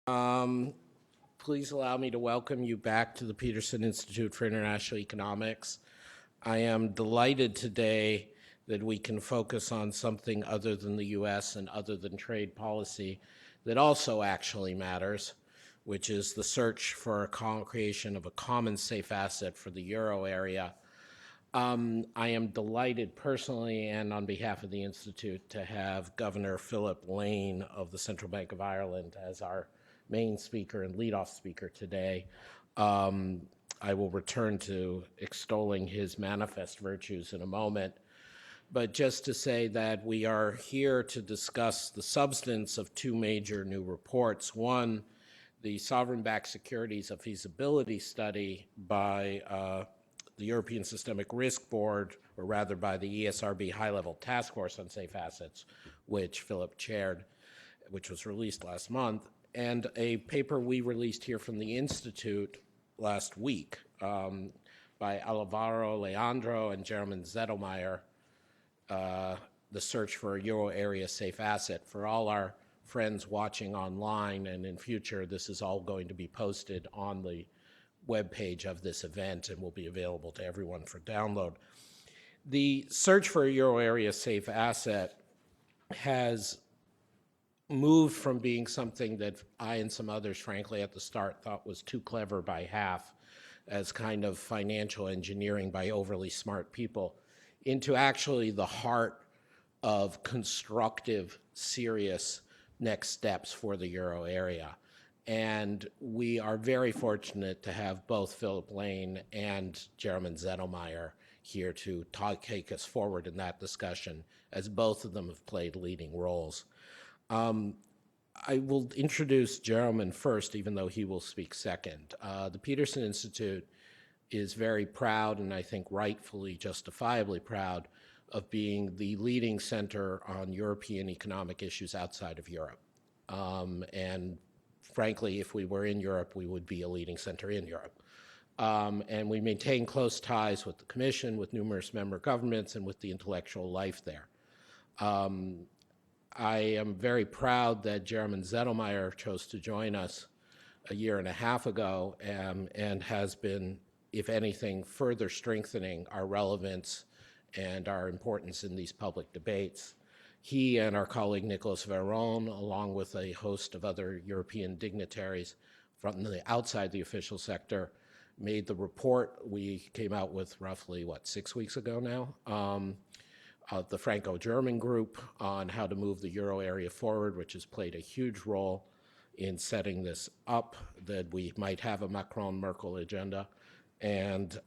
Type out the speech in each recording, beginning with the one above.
Um, Please allow me to welcome you back to the Peterson Institute for International Economics. I am delighted today that we can focus on something other than the U.S. and other than trade policy that also actually matters, which is the search for a creation of a common safe asset for the euro area. I am delighted personally and on behalf of the Institute to have Governor Philip Lane of the Central Bank of Ireland as our main speaker and leadoff speaker today. I will return to extolling his manifest virtues in a moment, but just to say that we are here to discuss the substance of two major new reports. One, the sovereign-backed securities of feasibility study by the European Systemic Risk Board, or rather by the ESRB High-Level Task Force on Safe Assets, which Philip chaired, which was released last month, and a paper we released here from the Institute last week by Alvaro Leandro and Jeromin Zettelmeyer, the search for a euro area safe asset. For all our friends watching online and in future, this is all going to be posted on the webpage of this event and will be available to everyone for download. The search for a euro area safe asset has moved from being something that I and some others, frankly, at the start thought was too clever by half, as kind of financial engineering by overly smart people, into actually the heart of constructive, serious next steps for the euro area. And we are very fortunate to have both Philip Lane and Jeromin Zettelmeyer here to take us forward in that discussion, as both of them have played leading roles. I will introduce Jeromin first, even though he will speak second. The Peterson Institute is very proud, and I think rightfully, justifiably proud, of being the leading center on European economic issues outside of Europe. And frankly, if we were in Europe, we would be a leading center in Europe. And we maintain close ties with the Commission, with numerous member governments, and with the intellectual life there. I am very proud that Jeromin Zettelmeyer chose to join us a year and a half ago and has been, if anything, further strengthening our relevance and our importance in these public debates. He and our colleague Nicolas Véron, along with a host of other European dignitaries from the outside the official sector, made the report we came out with roughly, 6 weeks ago now, the Franco-German group on how to move the euro area forward, which has played a huge role in setting this up, that we might have a Macron-Merkel agenda. And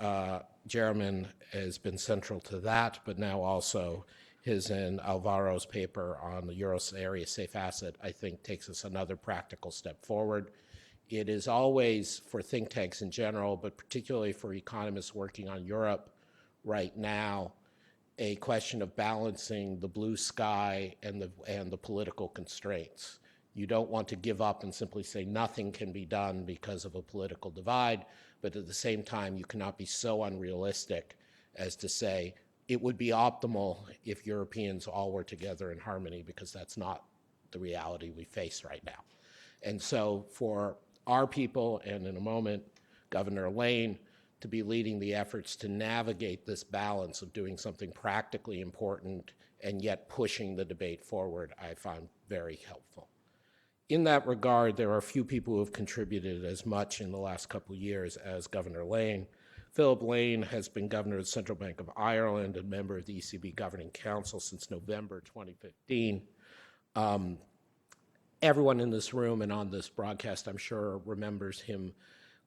Jeromin has been central to that, but now also his and Alvaro's paper on the euro area safe asset, I think, takes us another practical step forward. It is always, for think tanks in general, but particularly for economists working on Europe right now, a question of balancing the blue sky and the political constraints. You don't want to give up and simply say nothing can be done because of a political divide, but at the same time, you cannot be so unrealistic as to say it would be optimal if Europeans all were together in harmony, because that's not the reality we face right now. And so for our people, and in a moment, Governor Lane, to be leading the efforts to navigate this balance of doing something practically important and yet pushing the debate forward, I found very helpful. In that regard, there are a few people who have contributed as much in the last couple of years as Governor Lane. Philip Lane has been governor of the Central Bank of Ireland and member of the ECB Governing Council since November 2015. Everyone in this room and on this broadcast, I'm sure, remembers him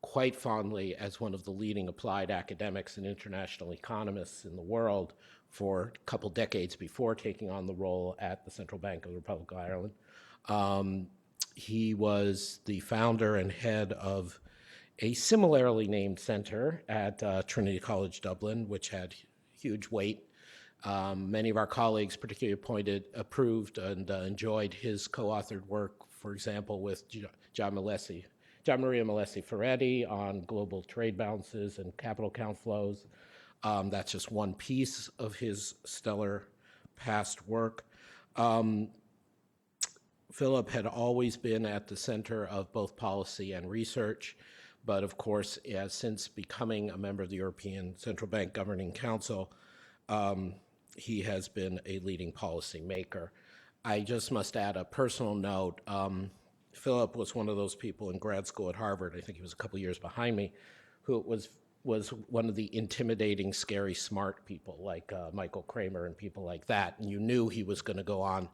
quite fondly as one of the leading applied academics and international economists in the world for a couple decades before taking on the role at the Central Bank of the Republic of Ireland. He was the founder and head of a similarly named center at Trinity College Dublin, which had huge weight. Many of our colleagues, particularly approved and enjoyed his co-authored work, for example, with Gian Maria Malesi Ferretti on global trade balances and capital account flows. That's just one piece of his stellar past work. Philip had always been at the center of both policy and research, but of course, since becoming a member of the European Central Bank Governing Council, he has been a leading policy maker. I just must add a personal note. Philip was one of those people in grad school at Harvard, I think he was a couple years behind me, who was one of the intimidating, scary, smart people like Michael Kramer and people like that. And you knew he was going to go on,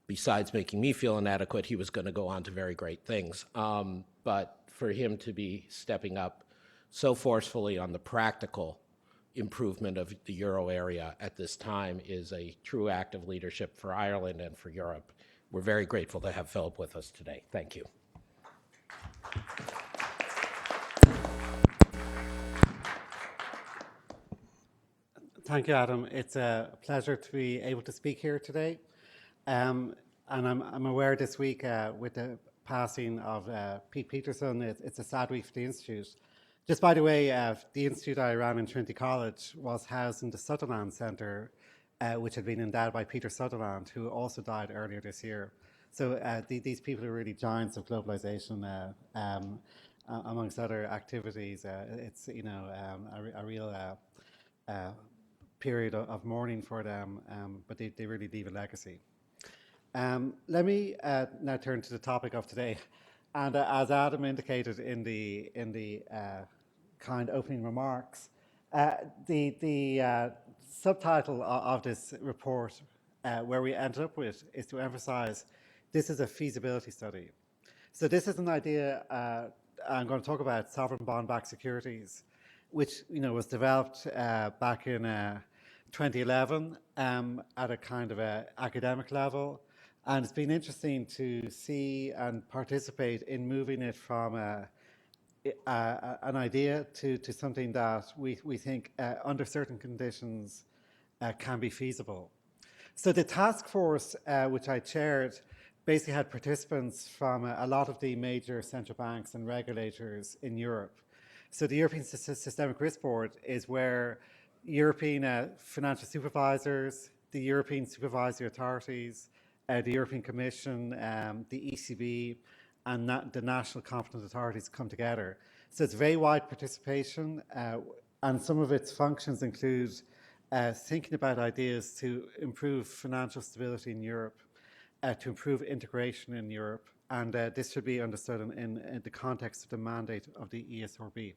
besides making me feel inadequate, he was going to go on to very great things. But for him to be stepping up so forcefully on the practical improvement of the euro area at this time is a true act of leadership for Ireland and for Europe. We're very grateful to have Philip with us today. Thank you. Thank you, Adam. It's a pleasure to be able to speak here today. And I'm aware this week with the passing of Pete Peterson, it's a sad week for the Institute. Just by the way, the Institute I ran in Trinity College was housed in the Sutherland Centre, which had been endowed by Peter Sutherland, who also died earlier this year. So these people are really giants of globalization, amongst other activities. It's a real period of mourning for them, but they really leave a legacy. Let me now turn to the topic of today. And as Adam indicated in the kind opening remarks, the subtitle of this report, where we ended up with, is to emphasize this is a feasibility study. So this is an idea I'm going to talk about, sovereign bond-backed securities, which was developed back in 2011 at a kind of a academic level. And it's been interesting to see and participate in moving it from an idea to something that we think under certain conditions can be feasible. So the task force, which I chaired, basically had participants from a lot of the major central banks and regulators in Europe. So the European Systemic Risk Board is where European financial supervisors, the European supervisory authorities, the European Commission, the ECB, and the national competent authorities come together. So it's very wide participation, and some of its functions include thinking about ideas to improve financial stability in Europe, to improve integration in Europe, and this should be understood in the context of the mandate of the ESRB.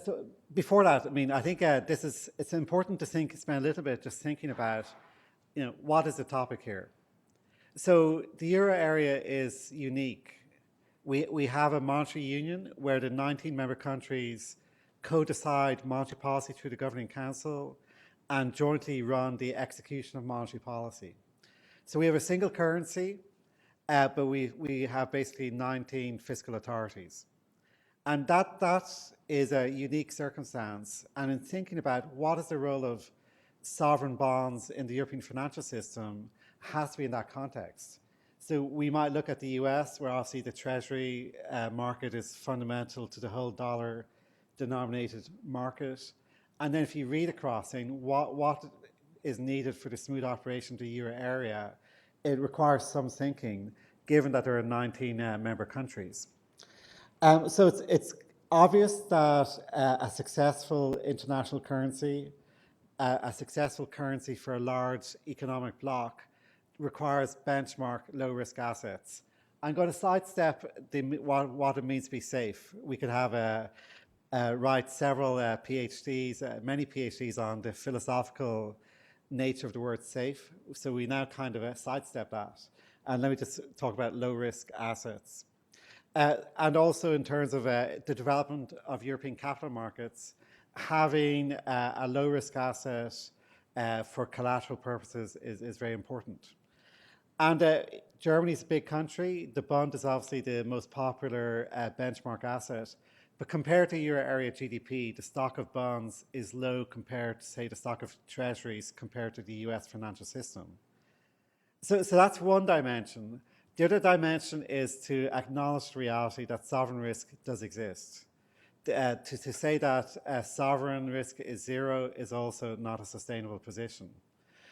So before that, I think it's important to spend a little bit just thinking about, what is the topic here? So the euro area is unique. We have a monetary union where the 19 member countries co-decide monetary policy through the Governing Council and jointly run the execution of monetary policy. So we have a single currency, but we have basically 19 fiscal authorities. And that is a unique circumstance. And in thinking about what is the role of sovereign bonds in the European financial system has to be in that context. So we might look at the US, where obviously the treasury market is fundamental to the whole dollar-denominated market. And then if you read across saying what is needed for the smooth operation of the euro area, it requires some thinking, given that there are 19 member countries. So it's obvious that a successful international currency, a successful currency for a large economic bloc, requires benchmark low-risk assets. I'm going to sidestep what it means to be safe. We could have write several PhDs, many PhDs on the philosophical nature of the word safe. So we now kind of sidestep that. And let me just talk about low-risk assets. And also in terms of the development of European capital markets, having a low-risk asset for collateral purposes is very important. And Germany's a big country. The bond is obviously the most popular benchmark asset. But compared to euro area GDP, the stock of bonds is low compared to, say, the stock of treasuries compared to the US financial system. So that's one dimension. The other dimension is to acknowledge the reality that sovereign risk does exist. to say that sovereign risk is zero is also not a sustainable position.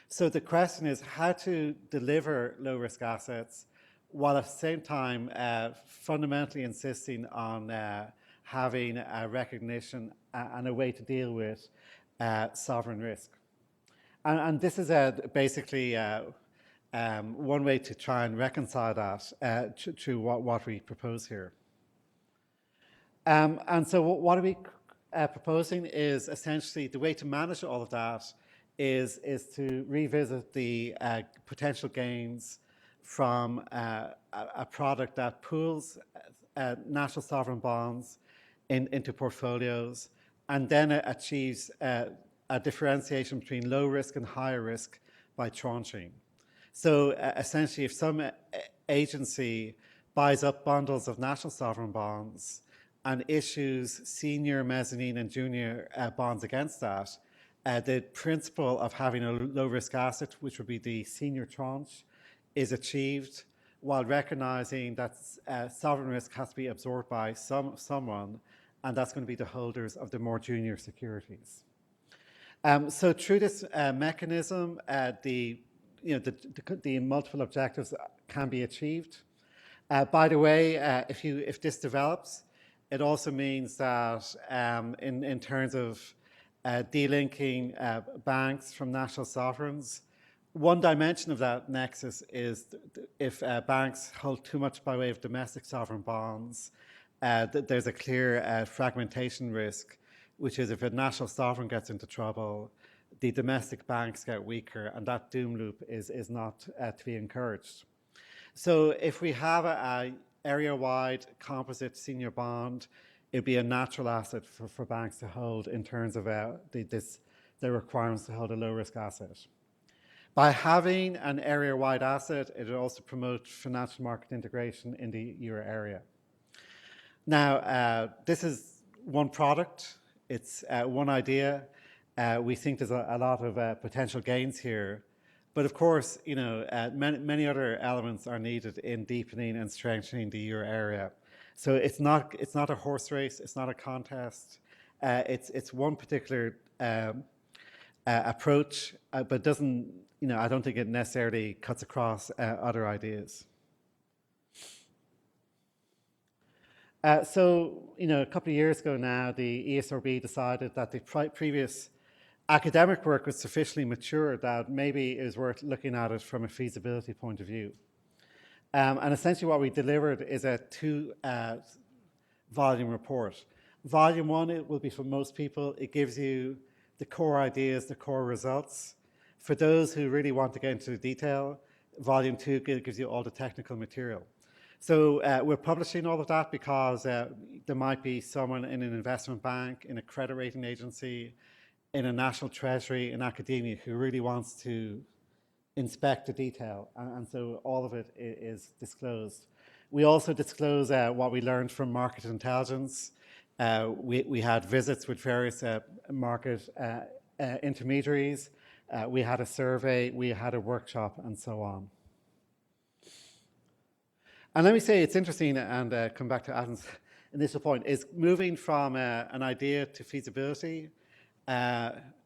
So the question is how to deliver low-risk assets while at the same time fundamentally insisting on having a recognition and a way to deal with sovereign risk. And this is basically one way to try and reconcile that to what we propose here. And so what are we proposing is essentially the way to manage all of that is to revisit the potential gains from a product that pools national sovereign bonds into portfolios and then achieves a differentiation between low risk and higher risk by tranching. So essentially, if some agency buys up bundles of national sovereign bonds and issues senior, mezzanine, and junior bonds against that, the principle of having a low-risk asset, which would be the senior tranche, is achieved while recognizing that sovereign risk has to be absorbed by someone, and that's going to be the holders of the more junior securities. So through this mechanism, the multiple objectives can be achieved. By the way, if this develops, it also means that in terms of delinking banks from national sovereigns, one dimension of that nexus is if banks hold too much by way of domestic sovereign bonds, there's a clear fragmentation risk, which is if a national sovereign gets into trouble, the domestic banks get weaker, and that doom loop is not to be encouraged. So if we have a area-wide composite senior bond, it'd be a natural asset for banks to hold in terms of the requirements to hold a low-risk asset. By having an area-wide asset, it would also promote financial market integration in the euro area. Now, this is one product. It's one idea. We think there's a lot of potential gains here. But of course, many other elements are needed in deepening and strengthening the euro area. So it's not a horse race. It's not a contest. It's one particular approach, but doesn't. I don't think it necessarily cuts across other ideas. So a couple of years ago now, the ESRB decided that the previous academic work was sufficiently mature that maybe it was worth looking at it from a feasibility point of view. And essentially what we delivered is a two-volume report. Volume 1, it will be for most people. It gives you the core ideas, the core results. For those who really want to get into the detail, Volume 2 gives you all the technical material. So we're publishing all of that because there might be someone in an investment bank, in a credit rating agency, in a national treasury, in academia who really wants to inspect the detail. And so all of it is disclosed. We also disclose what we learned from market intelligence. We had visits with various market intermediaries. We had a survey, we had a workshop, and so on. And let me say it's interesting, and come back to Adam's initial point, is moving from an idea to feasibility.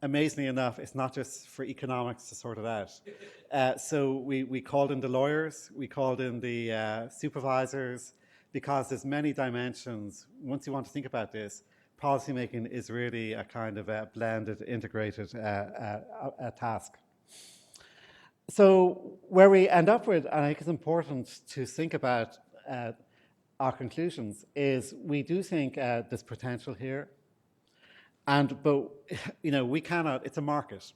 Amazingly enough, it's not just for economics to sort it out. So we called in the lawyers, we called in the supervisors, because there's many dimensions. Once you want to think about this, policymaking is really a kind of a blended, integrated task. So where we end up with, and I think it's important to think about our conclusions, is we do think there's potential here. But we cannot, it's a market.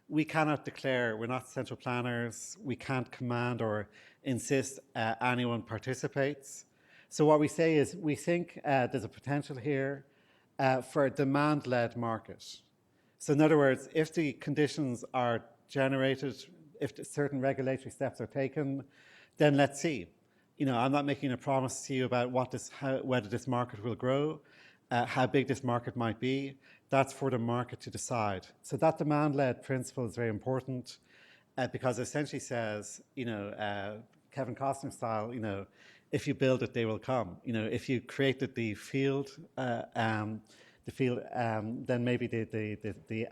We cannot declare, we're not central planners, we can't command or insist anyone participates. So what we say is we think there's a potential here for a demand-led market. So in other words, if the conditions are generated, if certain regulatory steps are taken, then let's see. I'm not making a promise to you about whether this market will grow, how big this market might be. That's for the market to decide. So that demand-led principle is very important because it essentially says, Kevin Costner style, if you build it, they will come. If you created the field, then maybe the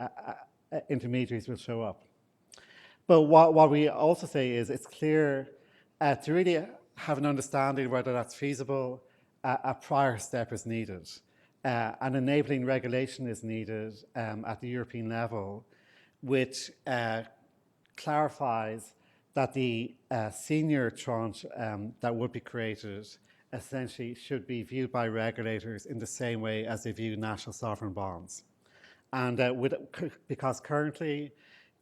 intermediaries will show up. But what we also say is it's clear to really have an understanding whether that's feasible, a prior step is needed. An enabling regulation is needed at the European level, which clarifies that the senior tranche that would be created essentially should be viewed by regulators in the same way as they view national sovereign bonds. And because currently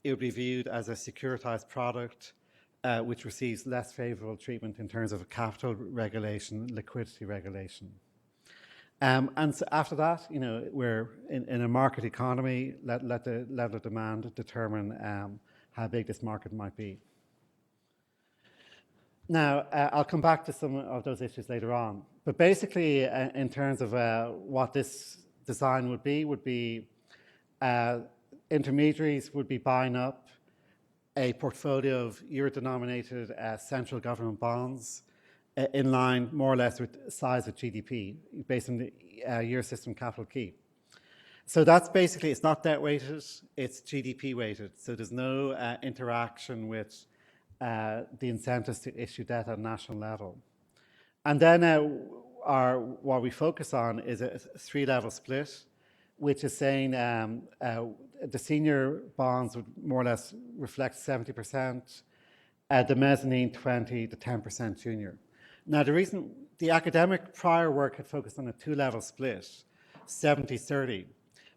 it would be viewed as a securitized product which receives less favorable treatment in terms of capital regulation, liquidity regulation. And so after that, we're in a market economy, let the level of demand determine how big this market might be. Now, I'll come back to some of those issues later on. But basically, in terms of what this design would be intermediaries would be buying up a portfolio of euro-denominated central government bonds in line more or less with the size of GDP based on the Eurosystem capital key. So that's basically, it's not debt weighted, it's GDP weighted. So there's no interaction with the incentives to issue debt at a national level. And then what we focus on is a three-level split, which is saying the senior bonds would more or less reflect 70%, the mezzanine 20, the 10% junior. Now, the reason the academic prior work had focused on a two-level split, 70-30.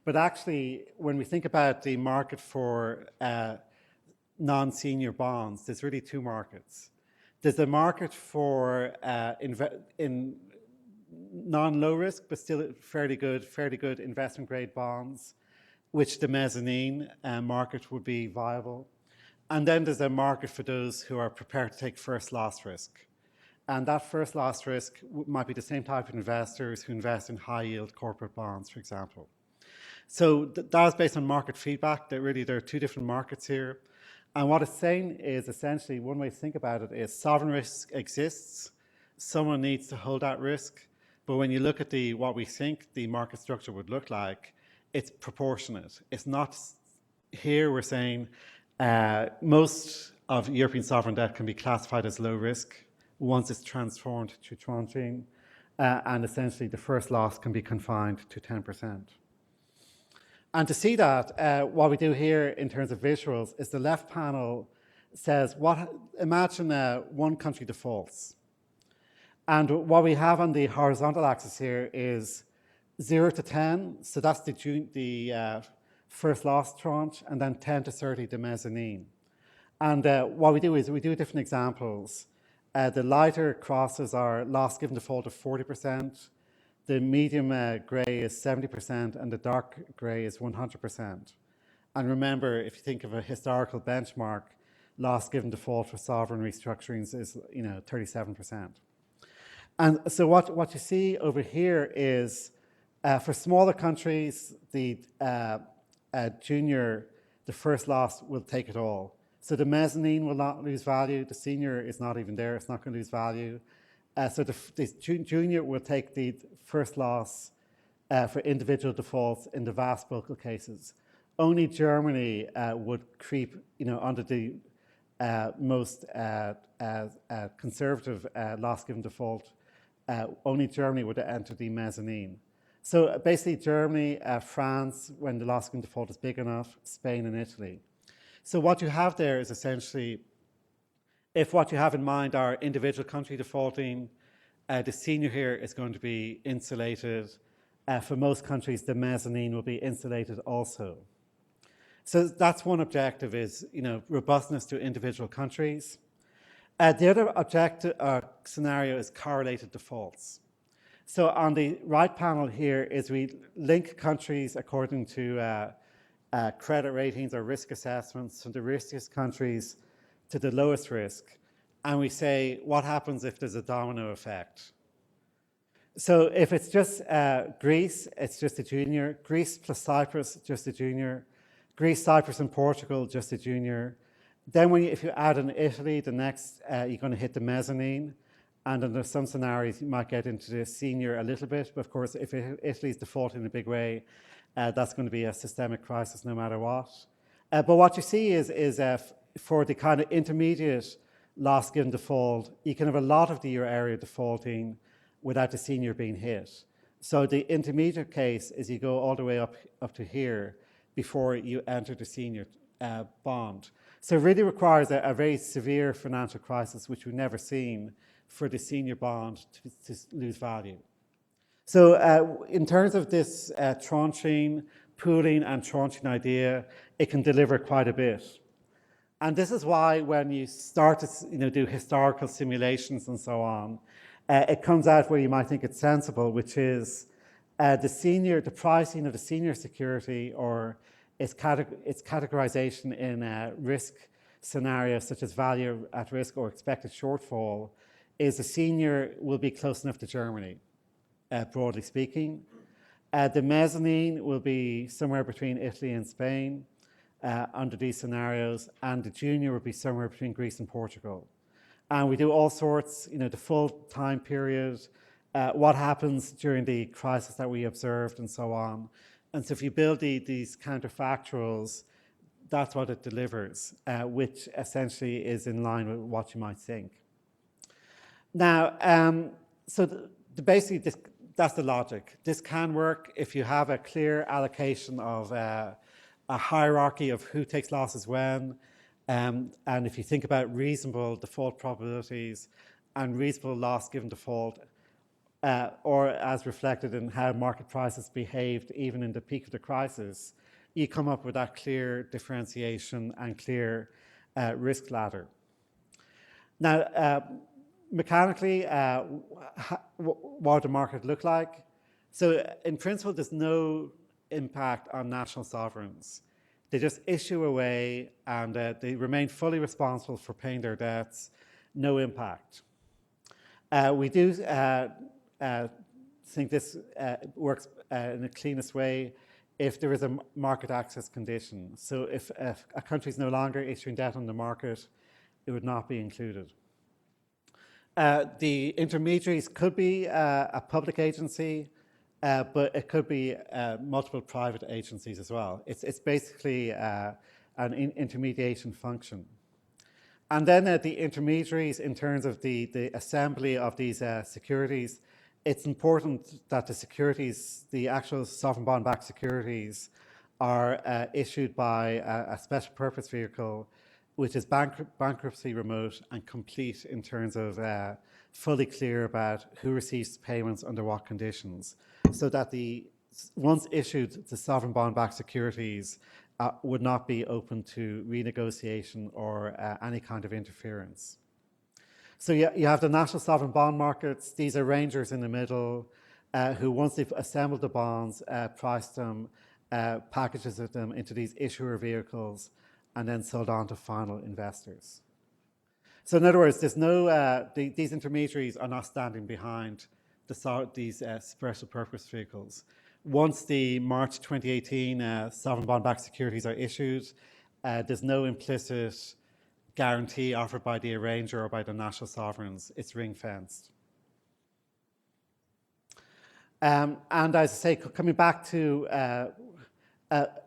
But actually, when we think about the market for non-senior bonds, there's really two markets. There's a market for in non-low risk, but still fairly good investment grade bonds, which the mezzanine market would be viable. And then there's a market for those who are prepared to take first loss risk. And that first loss risk might be the same type of investors who invest in high yield corporate bonds, for example. So that is based on market feedback, that really there are two different markets here. And what it's saying is essentially, one way to think about it is sovereign risk exists, someone needs to hold that risk, but when you look at what we think the market structure would look like, it's proportionate. It's not, here we're saying most of European sovereign debt can be classified as low risk once it's transformed to tranching, and essentially the first loss can be confined to 10%. And to see that, what we do here in terms of visuals is the left panel says, imagine one country defaults. And what we have on the horizontal axis here is 0 to 10, so that's the first loss tranche, and then 10 to 30, the mezzanine. And what we do is we do different examples. The lighter crosses are loss given default of 40%. The medium grey is 70%, and the dark grey is 100%. And remember, if you think of a historical benchmark, loss given default for sovereign restructurings is 37%. And so what you see over here is for smaller countries, the junior, the first loss will take it all. So the mezzanine will not lose value. The senior is not even there. It's not going to lose value. So the junior will take the first loss for individual defaults in the vast bulk of cases. Only Germany would creep, under the most conservative loss given default. Only Germany would enter the mezzanine. So basically Germany, France, when the loss given default is big enough, Spain and Italy. So what you have there is essentially, if what you have in mind are individual country defaulting, the senior here is going to be insulated. For most countries, the mezzanine will be insulated also. So that's one objective is, robustness to individual countries. The other objective scenario is correlated defaults. So on the right panel here is we link countries according to credit ratings or risk assessments from the riskiest countries to the lowest risk. And we say, what happens if there's a domino effect? So if it's just Greece, it's just a junior. Greece plus Cyprus, just a junior. Greece, Cyprus, and Portugal, just a junior. Then if you add in Italy, the next, you're going to hit the mezzanine. And under some scenarios, you might get into the senior a little bit. But of course, if Italy's defaulting in a big way, that's going to be a systemic crisis no matter what. But what you see is for the kind of intermediate loss given default, you can have a lot of the euro area defaulting without the senior being hit. So the intermediate case is you go all the way up to here before you enter the senior bond. So it really requires a very severe financial crisis, which we've never seen, for the senior bond to lose value. So in terms of this tranching, pooling and tranching idea, it can deliver quite a bit. And this is why when you start to do historical simulations and so on, it comes out where you might think it's sensible, which is the pricing of the senior security, or its categorization in risk scenarios such as value at risk or expected shortfall, is the senior will be close enough to Germany, broadly speaking. The mezzanine will be somewhere between Italy and Spain under these scenarios, and the junior will be somewhere between Greece and Portugal. And we do all sorts, the full time period, what happens during the crisis that we observed, and so on. And so if you build these counterfactuals, that's what it delivers, which essentially is in line with what you might think. Now, so basically, that's the logic. This can work if you have a clear allocation of a hierarchy of who takes losses when, and if you think about reasonable default probabilities and reasonable loss given default, or as reflected in how market prices behaved even in the peak of the crisis, you come up with that clear differentiation and clear risk ladder. Now, mechanically, what would the market look like? So in principle, there's no impact on national sovereigns. They just issue away, and they remain fully responsible for paying their debts, no impact. We do think this works in the cleanest way if there is a market access condition. So if a country is no longer issuing debt on the market, it would not be included. The intermediaries could be a public agency, but it could be multiple private agencies as well. It's basically an intermediation function. And then the intermediaries, in terms of the assembly of these securities, it's important that the securities, the actual sovereign bond-backed securities, are issued by a special purpose vehicle, which is bankruptcy remote and complete in terms of fully clear about who receives payments under what conditions, so that once issued, the sovereign bond-backed securities would not be open to renegotiation or any kind of interference. So you have the national sovereign bond markets. These are rangers in the middle who, once they've assembled the bonds, price them, packages them into these issuer vehicles, and then sold on to final investors. So in other words, there's no these intermediaries are not standing behind these special purpose vehicles. Once the March 2018 sovereign bond-backed securities are issued, there's no implicit guarantee offered by the arranger or by the national sovereigns. It's ring-fenced. And as I say, coming back to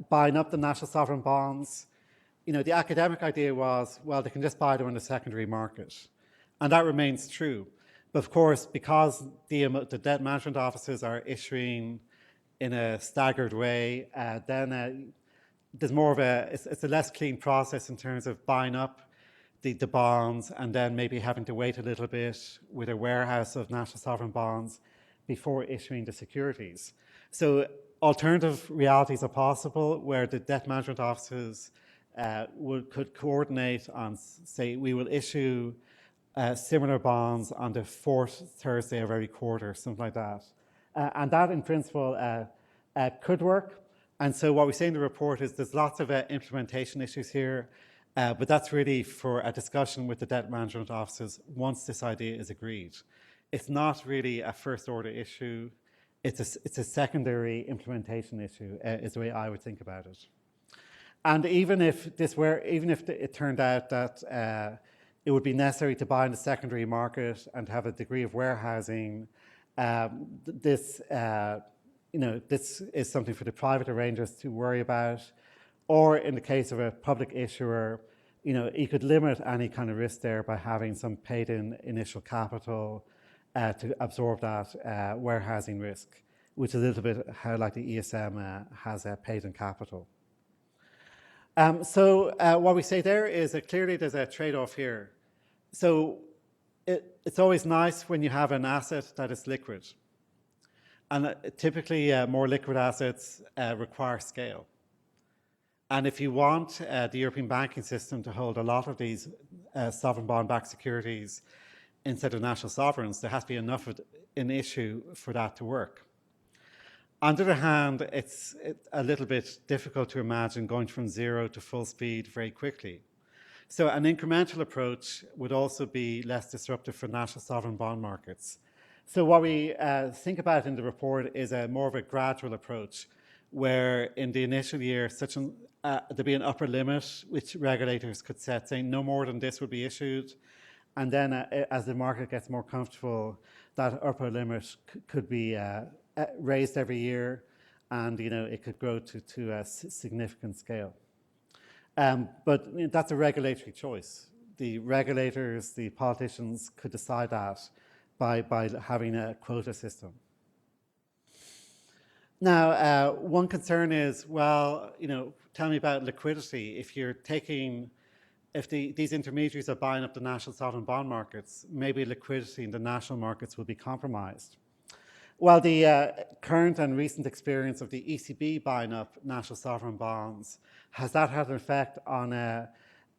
buying up the national sovereign bonds, the academic idea was, well, they can just buy them on the secondary market. And that remains true. But of course, because the debt management offices are issuing in a staggered way, then there's more of it's a less clean process in terms of buying up the bonds and then maybe having to wait a little bit with a warehouse of national sovereign bonds before issuing the securities. So alternative realities are possible where the debt management offices could coordinate on, say, we will issue similar bonds on the fourth Thursday of every quarter, something like that. And that, in principle, could work. And so what we say in the report is there's lots of implementation issues here, but that's really for a discussion with the debt management offices once this idea is agreed. It's not really a first-order issue. It's a secondary implementation issue, is the way I would think about it. And even if it turned out that it would be necessary to buy in the secondary market and have a degree of warehousing. This is something for the private arrangers to worry about. Or in the case of a public issuer, you could limit any kind of risk there by having some paid-in initial capital to absorb that warehousing risk, which is a little bit how like the ESM has paid-in capital. So what we say there is that clearly there's a trade-off here. So it's always nice when you have an asset that is liquid. And typically more liquid assets require scale. And if you want the European banking system to hold a lot of these sovereign bond-backed securities instead of national sovereigns, there has to be enough of an issue for that to work. On the other hand, it's a little bit difficult to imagine going from zero to full speed very quickly. So an incremental approach would also be less disruptive for national sovereign bond markets. So what we think about in the report is more of a gradual approach, where in the initial year, there'd be an upper limit which regulators could set, saying no more than this would be issued. And then as the market gets more comfortable, that upper limit could be raised every year, and it could grow to a significant scale. But that's a regulatory choice. The regulators, the politicians could decide that by having a quota system. Now, one concern is, well, tell me about liquidity. If these intermediaries are buying up the national sovereign bond markets, maybe liquidity in the national markets will be compromised. Well, the current and recent experience of the ECB buying up national sovereign bonds, has that had an effect on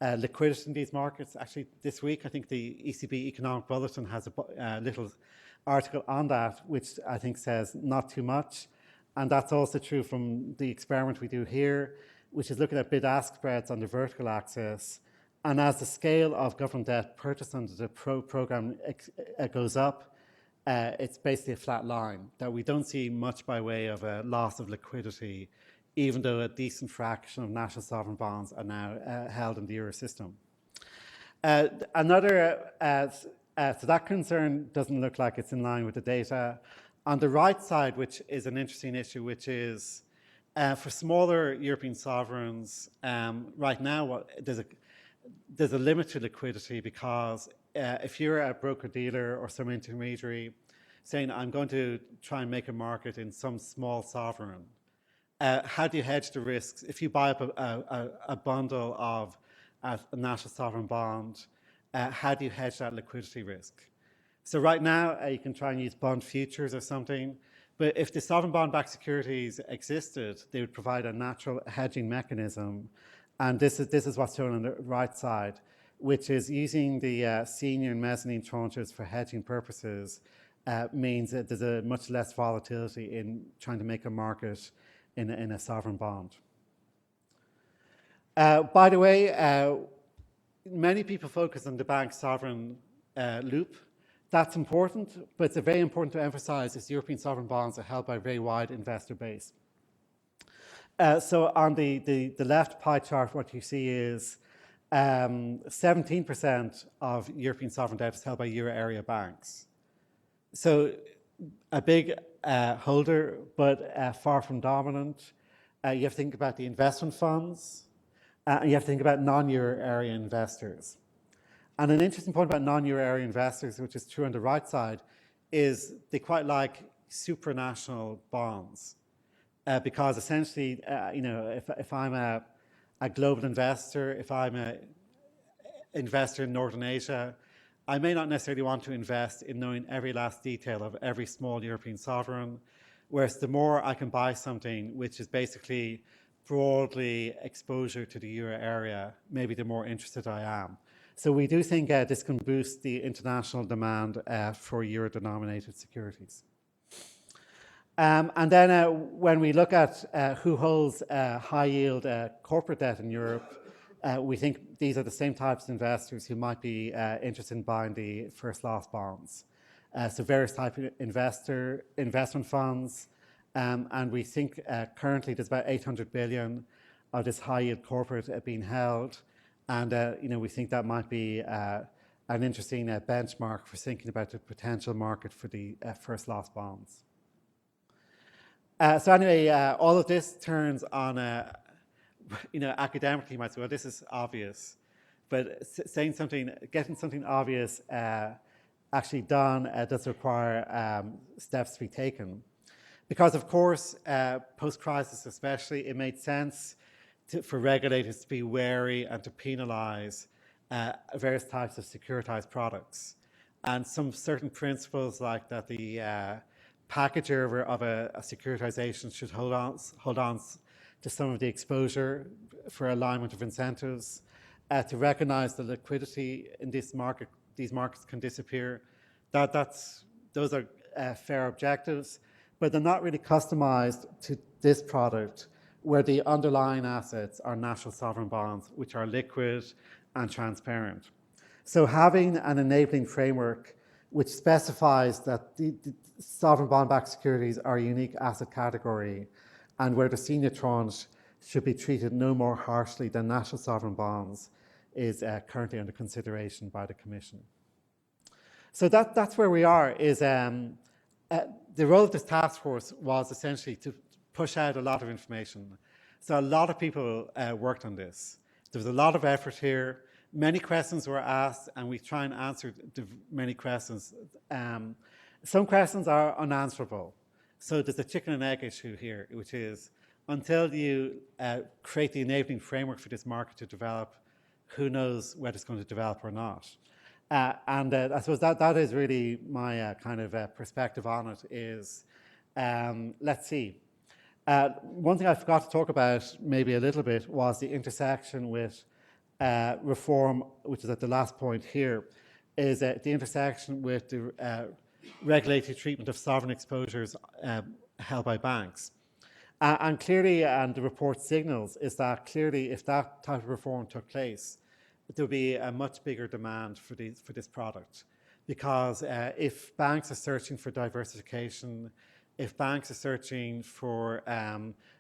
liquidity in these markets? Actually, this week, I think the ECB Economic Bulletin has a little article on that, which I think says not too much. And that's also true from the experiment we do here, which is looking at bid-ask spreads on the vertical axis. And as the scale of government debt purchased under the program goes up, it's basically a flat line, that we don't see much by way of a loss of liquidity, even though a decent fraction of national sovereign bonds are now held in the euro system. So that concern doesn't look like it's in line with the data. On the right side, which is an interesting issue, which is for smaller European sovereigns, right now there's a limit to liquidity, because if you're a broker-dealer or some intermediary saying, I'm going to try and make a market in some small sovereign, how do you hedge the risks? If you buy up a bundle of a national sovereign bond, how do you hedge that liquidity risk? So right now, you can try and use bond futures or something, but if the sovereign bond-backed securities existed, they would provide a natural hedging mechanism. And this is what's shown on the right side, which is using the senior and mezzanine tranches for hedging purposes means that there's a much less volatility in trying to make a market in a sovereign bond. By the way, many people focus on the bank sovereign loop. That's important, but it's very important to emphasize is European sovereign bonds are held by a very wide investor base. So on the left pie chart, what you see is 17% of European sovereign debt is held by euro area banks. So a big holder, but far from dominant. You have to think about the investment funds, and you have to think about non-euro area investors. And an interesting point about non-euro area investors, which is true on the right side, is they quite like supranational bonds. Because essentially, if I'm a global investor, if I'm an investor in Northern Asia, I may not necessarily want to invest in knowing every last detail of every small European sovereign, whereas the more I can buy something which is basically broadly exposure to the euro area, maybe the more interested I am. So we do think this can boost the international demand for euro-denominated securities. And then when we look at who holds high-yield corporate debt in Europe, we think these are the same types of investors who might be interested in buying the first loss bonds. So various types of investment funds, and we think currently there's about 800 billion of this high-yield corporate being held, and we think that might be an interesting benchmark for thinking about the potential market for the first loss bonds. So anyway, all of this turns on, academically you might say, well, this is obvious. But saying something, getting something obvious actually done does require steps to be taken. Because of course, post-crisis especially, it made sense for regulators to be wary and to penalise various types of securitized products. And some certain principles like that the packager of a securitization should hold on to some of the exposure for alignment of incentives, to recognise the liquidity in this market. These markets can disappear. Those are fair objectives, but they're not really customised to this product, where the underlying assets are national sovereign bonds, which are liquid and transparent. So having an enabling framework which specifies that the sovereign bond-backed securities are a unique asset category, and where the senior tranche should be treated no more harshly than national sovereign bonds, is currently under consideration by the Commission. So that's where we are. The role of this task force was essentially to push out a lot of information. So a lot of people worked on this. There was a lot of effort here. Many questions were asked, and we try and answer the many questions. Some questions are unanswerable. So there's a chicken and egg issue here, which is until you create the enabling framework for this market to develop, who knows whether it's going to develop or not. And I suppose that is really my kind of perspective on it is, let's see. One thing I forgot to talk about maybe a little bit was the intersection with reform, which is at the last point here, is the intersection with the regulatory treatment of sovereign exposures held by banks. And clearly, and the report signals, is that clearly if that type of reform took place, there would be a much bigger demand for this product. Because if banks are searching for diversification, if banks are searching for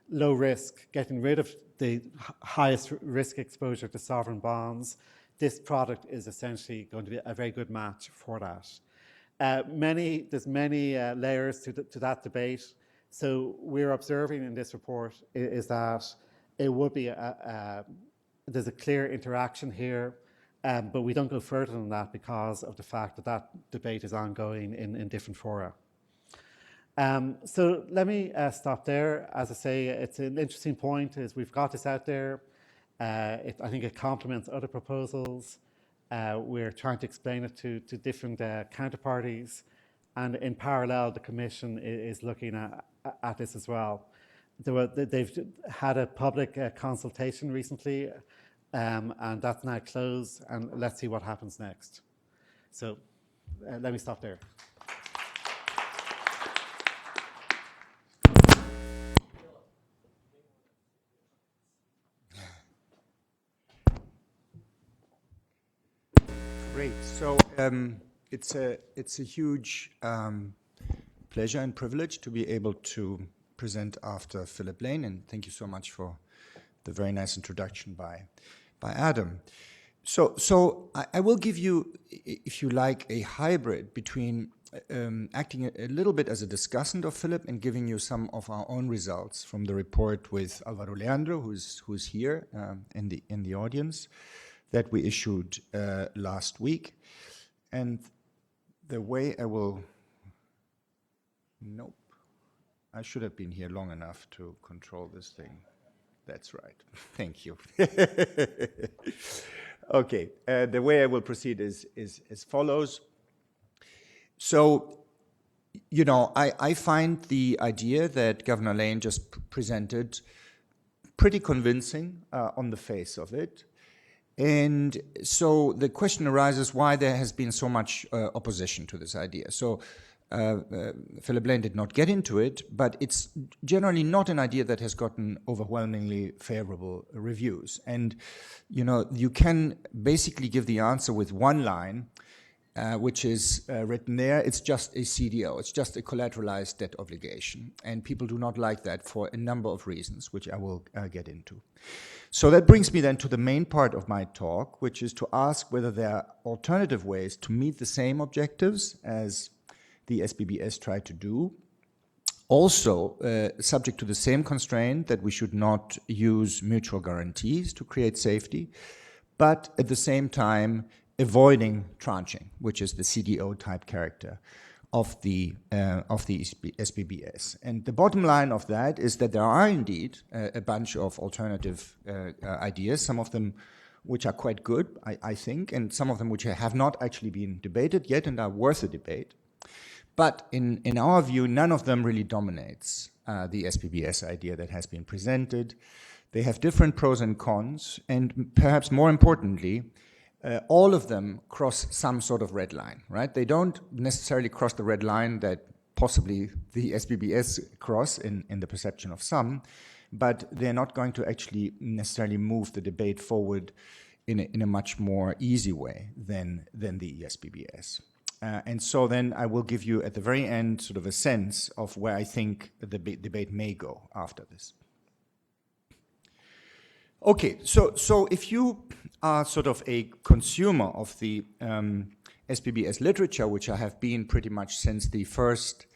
low risk, getting rid of the highest risk exposure to sovereign bonds, this product is essentially going to be a very good match for that. There's many layers to that debate. So we're observing in this report is that it would be there's a clear interaction here, but we don't go further than that because of the fact that debate is ongoing in different fora. So let me stop there. As I say, it's an interesting point is we've got this out there. I think it complements other proposals. We're trying to explain it to different counterparties. And in parallel, the Commission is looking at this as well. They've had a public consultation recently, and that's now closed, and let's see what happens next. So let me stop there. Great. So it's a huge pleasure and privilege to be able to present after Philip Lane, and thank you so much for the very nice introduction by Adam. So I will give you, if you like, a hybrid between acting a little bit as a discussant of Philip and giving you some of our own results from the report with Alvaro Leandro, who's here in the audience, that we issued last week. And the way I will, nope, I should have been here long enough to control this thing. That's right, thank you. Okay, the way I will proceed is as follows. So, you know, I find the idea that Governor Lane just presented pretty convincing on the face of it. And so the question arises why there has been so much opposition to this idea. So Philip Lane did not get into it, but it's generally not an idea that has gotten overwhelmingly favorable reviews. And, you know, you can basically give the answer with one line, which is written there, it's just a CDO. It's just a collateralized debt obligation. And people do not like that for a number of reasons, which I will get into. So that brings me then to the main part of my talk, which is to ask whether there are alternative ways to meet the same objectives as the SBBS tried to do. Also, subject to the same constraint that we should not use mutual guarantees to create safety, but at the same time avoiding tranching, which is the CDO type character of the SBBS. And the bottom line of that is that there are indeed a bunch of alternative ideas, some of them which are quite good, I think, and some of them which have not actually been debated yet and are worth a debate. But in our view, none of them really dominates the SBBS idea that has been presented. They have different pros and cons, and perhaps more importantly, all of them cross some sort of red line, right? They don't necessarily cross the red line that possibly the SBBS cross in the perception of some, but they're not going to actually necessarily move the debate forward in a much more easy way than the SBBS. And so then I will give you at the very end sort of a sense of where I think the debate may go after this. Okay, so if you are sort of a consumer of the SBBS literature, which I have been pretty much since the first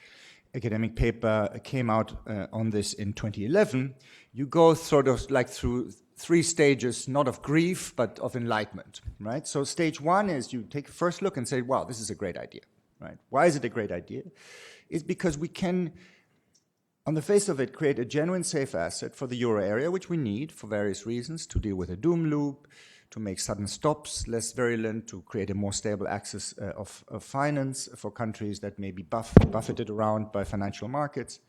academic paper came out on this in 2011, you go sort of like through 3 stages, not of grief, but of enlightenment, right? So stage 1 is you take a first look and say, wow, this is a great idea, right? Why is it a great idea? It's because we can, on the face of it, create a genuine safe asset for the euro area, which we need for various reasons, to deal with a doom loop, to make sudden stops less virulent, to create a more stable access of finance for countries that may be buffeted around by financial markets,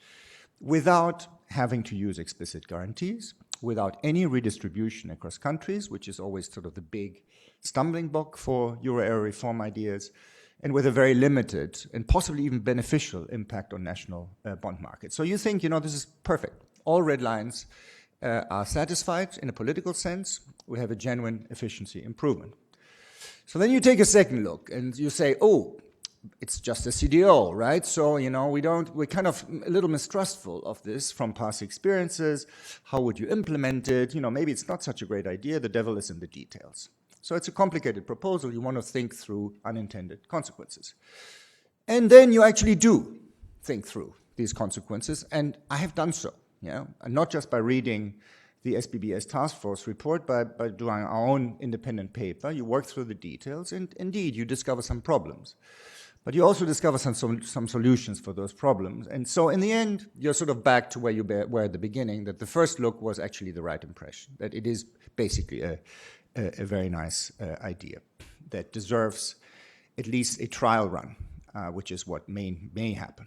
without having to use explicit guarantees, without any redistribution across countries, which is always sort of the big stumbling block for euro area reform ideas, and with a very limited and possibly even beneficial impact on national bond markets. So you think, this is perfect. All red lines are satisfied in a political sense. We have a genuine efficiency improvement. So then you take a second look and you say, oh, it's just a CDO, right? So, we're kind of a little mistrustful of this from past experiences. How would you implement it? Maybe it's not such a great idea. The devil is in the details. So it's a complicated proposal. You want to think through unintended consequences. And then you actually do think through these consequences. And I have done so, and not just by reading the SBBS task force report, but by doing our own independent paper. You work through the details, and indeed, you discover some problems. But you also discover some solutions for those problems. And so in the end, you're sort of back to where you were at the beginning, that the first look was actually the right impression, that it is basically a very nice idea that deserves at least a trial run, which is what may happen.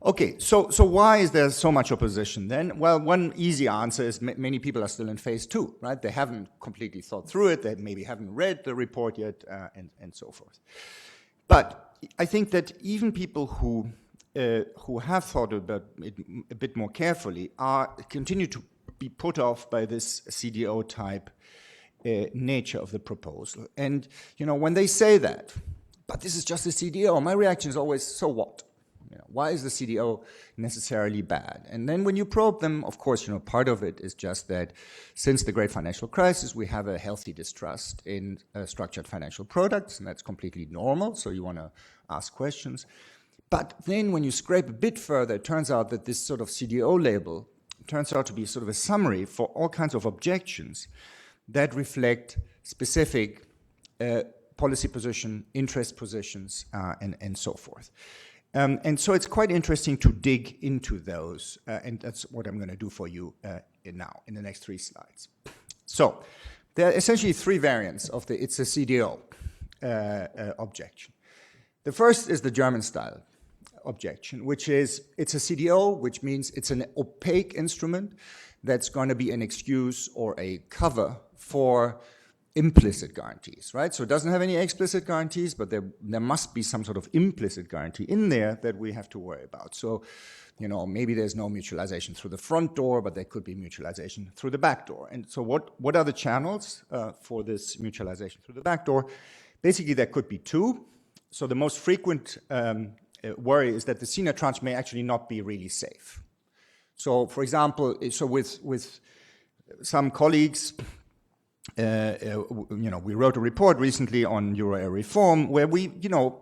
Okay, so why is there so much opposition then? Well, one easy answer is many people are still in phase 2, right? They haven't completely thought through it, they maybe haven't read the report yet, and so forth. But I think that even people who have thought about it a bit more carefully continue to be put off by this CDO type nature of the proposal. And when they say that, but this is just a CDO, my reaction is always, so what? Why is the CDO necessarily bad? And then when you probe them, of course, part of it is just that since the great financial crisis, we have a healthy distrust in structured financial products, and that's completely normal, so you want to ask questions. But then when you scrape a bit further, it turns out that this sort of CDO label turns out to be sort of a summary for all kinds of objections that reflect specific policy position, interest positions, and so forth. And so it's quite interesting to dig into those, and that's what I'm going to do for you now in the next 3 slides. So there are essentially 3 variants of the it's a CDO objection. The first is the German-style objection, which is it's a CDO, which means it's an opaque instrument that's going to be an excuse or a cover for implicit guarantees, right? So it doesn't have any explicit guarantees, but there must be some sort of implicit guarantee in there that we have to worry about. So, maybe there's no mutualization through the front door, but there could be mutualization through the back door. And so what are the channels for this mutualization through the back door? Basically, there could be two. So the most frequent worry is that the senior tranche may actually not be really safe. So, for example, with some colleagues, we wrote a report recently on euro area reform where we,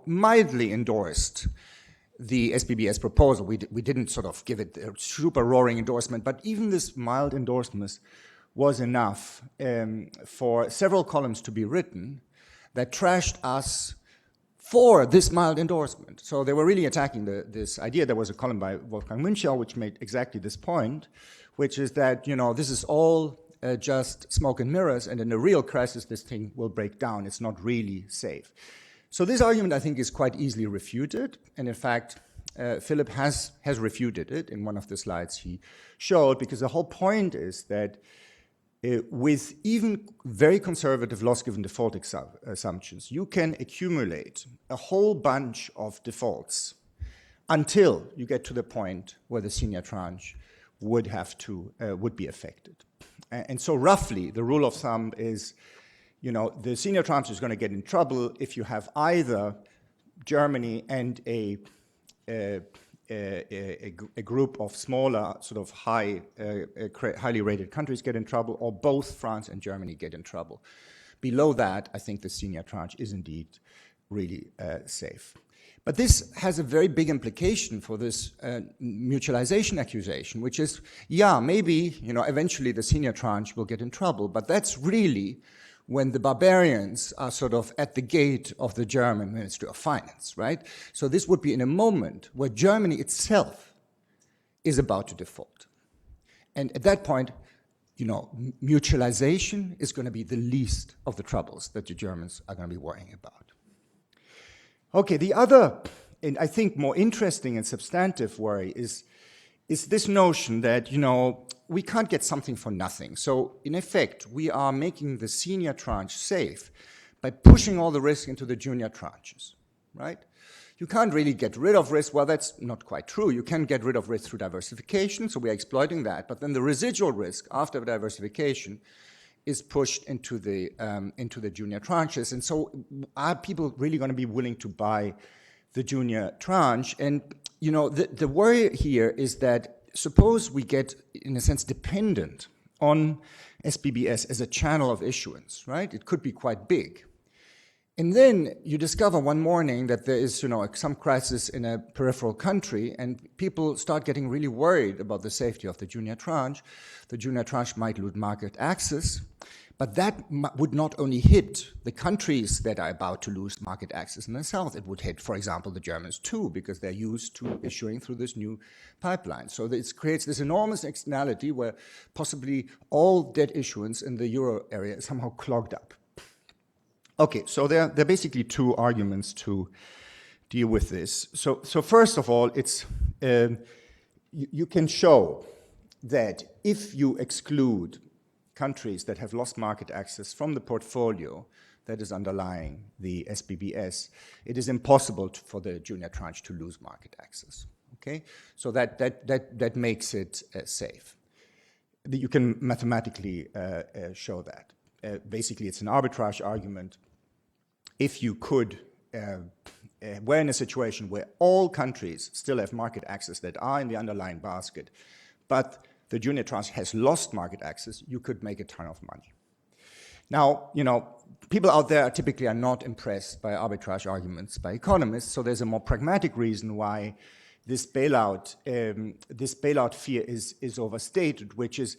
mildly endorsed the SBBS proposal. We didn't sort of give it a super roaring endorsement, but even this mild endorsement was enough for several columns to be written that trashed us for this mild endorsement. So they were really attacking this idea. There was a column by Wolfgang Münchau which made exactly this point, which is that, this is all just smoke and mirrors, and in a real crisis, this thing will break down. It's not really safe. So this argument, I think, is quite easily refuted. And in fact, Philip has refuted it in one of the slides he showed, because the whole point is that with even very conservative loss given default assumptions, you can accumulate a whole bunch of defaults until you get to the point where the senior tranche would be affected. And so roughly, the rule of thumb is, the senior tranche is going to get in trouble if you have either Germany and a group of smaller, sort of highly rated countries get in trouble, or both France and Germany get in trouble. Below that, I think the senior tranche is indeed really safe. But this has a very big implication for this mutualization accusation, which is, maybe, eventually the senior tranche will get in trouble, but that's really when the barbarians are sort of at the gate of the German Ministry of Finance, right? So this would be in a moment where Germany itself is about to default. And at that point, mutualization is going to be the least of the troubles that the Germans are going to be worrying about. Okay, the other, and I think more interesting and substantive worry is this notion that, we can't get something for nothing. So in effect, we are making the senior tranche safe by pushing all the risk into the junior tranches, right? You can't really get rid of risk. Well, that's not quite true. You can get rid of risk through diversification, so we are exploiting that. But then the residual risk after diversification is pushed into the junior tranches. And so are people really going to be willing to buy the junior tranche? And, the worry here is that suppose we get, in a sense, dependent on SBBS as a channel of issuance, right? It could be quite big. And then you discover one morning that there is, some crisis in a peripheral country, and people start getting really worried about the safety of the junior tranche. The junior tranche might lose market access, but that would not only hit the countries that are about to lose market access in the south, it would hit, for example, the Germans too, because they're used to issuing through this new pipeline. So it creates this enormous externality where possibly all debt issuance in the euro area is somehow clogged up. Okay, so there are basically two arguments to deal with this. So first of all, it's you can show that if you exclude countries that have lost market access from the portfolio that is underlying the SBBS, it is impossible for the junior tranche to lose market access. Okay, so that makes it safe. You can mathematically show that. Basically, it's an arbitrage argument. If you could, we're in a situation where all countries still have market access that are in the underlying basket, but the junior tranche has lost market access, you could make a ton of money. Now, people out there typically are not impressed by arbitrage arguments by economists, so there's a more pragmatic reason why this bailout fear is overstated, which is,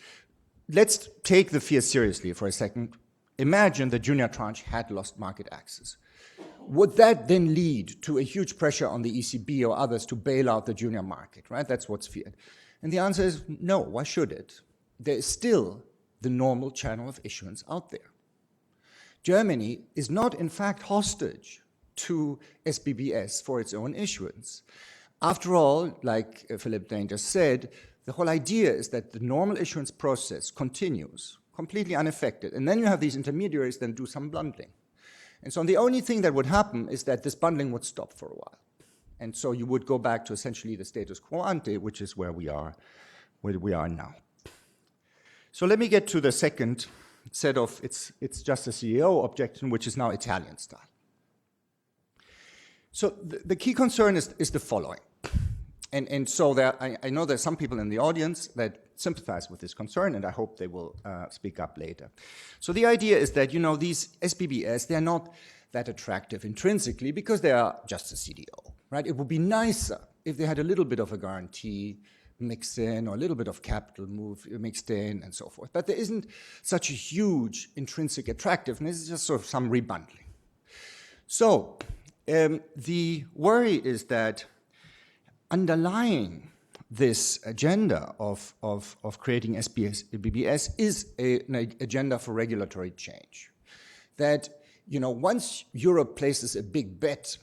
let's take the fear seriously for a second. Imagine the junior tranche had lost market access. Would that then lead to a huge pressure on the ECB or others to bail out the junior market, right? That's what's feared. And the answer is no, why should it? There is still the normal channel of issuance out there. Germany is not, in fact, hostage to SBBS for its own issuance. After all, like Philip Dane just said, the whole idea is that the normal issuance process continues, completely unaffected. And then you have these intermediaries that do some bundling. And so the only thing that would happen is that this bundling would stop for a while. And so you would go back to essentially the status quo ante, which is where we are now. So let me get to the second set of it's just a CEO objection, which is now Italian style. So the key concern is the following. And so I know there's some people in the audience that sympathize with this concern, and I hope they will speak up later. So the idea is that, these SBBS, they're not that attractive intrinsically because they are just a CDO, right? It would be nicer if they had a little bit of a guarantee mixed in, or a little bit of capital move mixed in, and so forth. But there isn't such a huge intrinsic attractiveness, it's just sort of some rebundling. So the worry is that underlying this agenda of creating SBBS is an agenda for regulatory change. That, once Europe places a big bet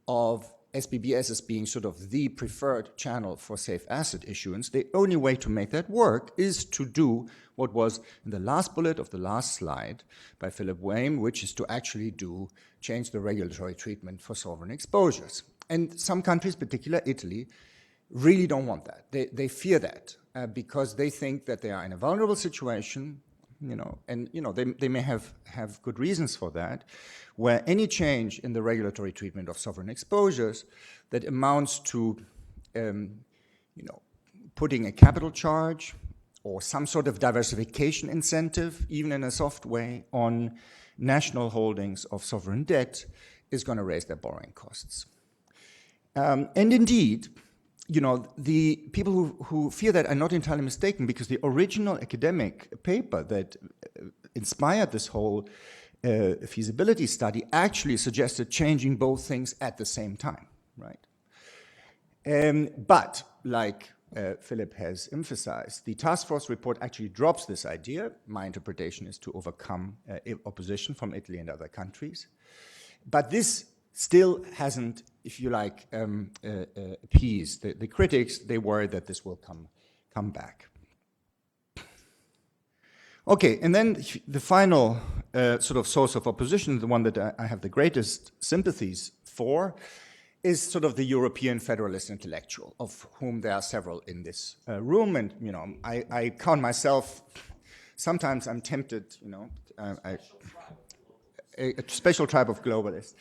of SBBS as being sort of the preferred channel for safe asset issuance, the only way to make that work is to do what was in the last bullet of the last slide by Philip Wayne, which is to actually change the regulatory treatment for sovereign exposures. And some countries, particularly Italy, really don't want that. They fear that because they think that they are in a vulnerable situation, and they may have good reasons for that, where any change in the regulatory treatment of sovereign exposures that amounts to, putting a capital charge or some sort of diversification incentive, even in a soft way, on national holdings of sovereign debt is going to raise their borrowing costs. And indeed, the people who fear that are not entirely mistaken, because the original academic paper that inspired this whole feasibility study actually suggested changing both things at the same time, right? But like Philip has emphasized, the task force report actually drops this idea. My interpretation is to overcome opposition from Italy and other countries. But this still hasn't, if you like, appeased the critics. They worry that this will come back. Okay, and then the final sort of source of opposition, the one that I have the greatest sympathies for, is sort of the European Federalist intellectual, of whom there are several in this room. And, I count myself, sometimes I'm tempted, a special tribe of globalists.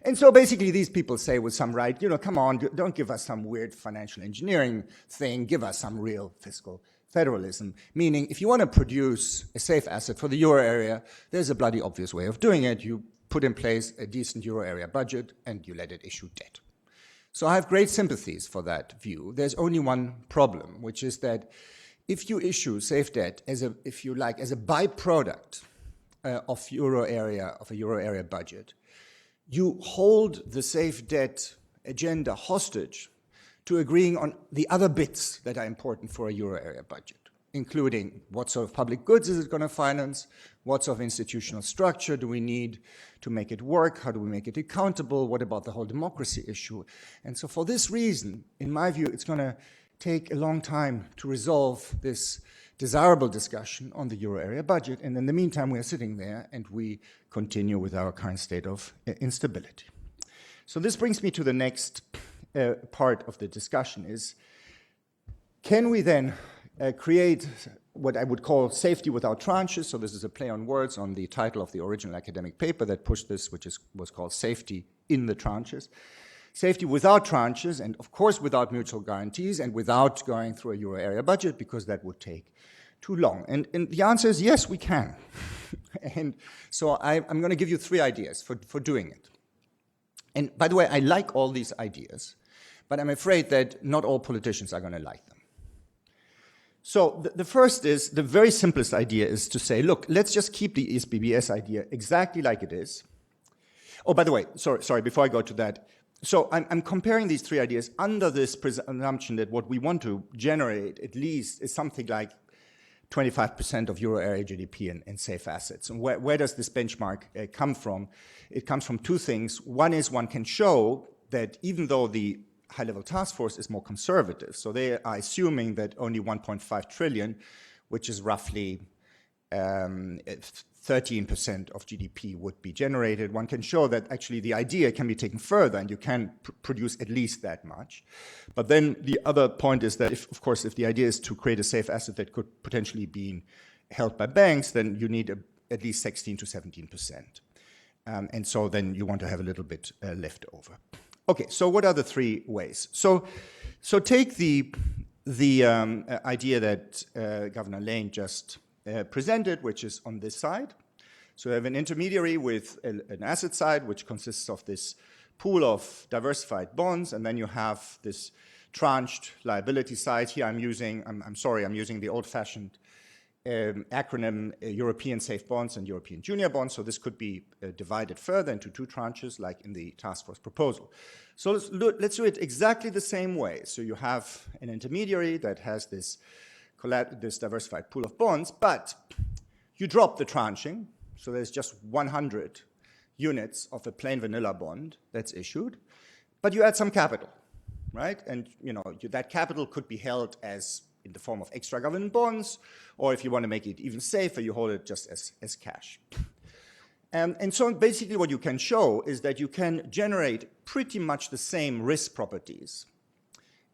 And so basically these people say with some right, come on, don't give us some weird financial engineering thing, give us some real fiscal federalism. Meaning, if you want to produce a safe asset for the euro area, there's a bloody obvious way of doing it. You put in place a decent euro area budget and you let it issue debt. So I have great sympathies for that view. There's only one problem, which is that if you issue safe debt as a byproduct of a euro area budget, you hold the safe debt agenda hostage to agreeing on the other bits that are important for a euro area budget, including what sort of public goods is it going to finance, what sort of institutional structure do we need to make it work, how do we make it accountable, what about the whole democracy issue. And so for this reason, in my view, it's going to take a long time to resolve this desirable discussion on the euro area budget. And in the meantime, we are sitting there and we continue with our current state of instability. So this brings me to the next part of the discussion is, can we then create what I would call safety without tranches? So this is a play on words on the title of the original academic paper that pushed this, which was called Safety in the Tranches. Safety without tranches, and of course without mutual guarantees, and without going through a euro area budget, because that would take too long. And the answer is yes, we can. And so I'm going to give you 3 ideas for doing it. And by the way, I like all these ideas, but I'm afraid that not all politicians are going to like them. So the first is, the very simplest idea is to say, look, let's just keep the SBBS idea exactly like it is. Oh, by the way, sorry, before I go to that, so I'm comparing these 3 ideas under this presumption that what we want to generate at least is something like 25% of euro area GDP in safe assets. And where does this benchmark come from? It comes from 2 things. One is one can show that even though the high-level task force is more conservative, so they are assuming that only 1.5 trillion, which is roughly 13% of GDP would be generated. One can show that actually the idea can be taken further and you can produce at least that much. But then the other point is that, if the idea is to create a safe asset that could potentially be held by banks, then you need at least 16 to 17%. And so then you want to have a little bit left over. Okay, so what are the three ways? So take the idea that Governor Lane just presented, which is on this side. So you have an intermediary with an asset side, which consists of this pool of diversified bonds, and then you have this tranched liability side. Here I'm using the old-fashioned acronym European Safe Bonds and European Junior Bonds. So this could be divided further into two tranches, like in the task force proposal. So let's do it exactly the same way. So you have an intermediary that has this diversified pool of bonds, but you drop the tranching. So there's just 100 units of a plain vanilla bond that's issued, but you add some capital, right? And that capital could be held as in the form of extra government bonds, or if you want to make it even safer, you hold it just as cash. And so basically what you can show is that you can generate pretty much the same risk properties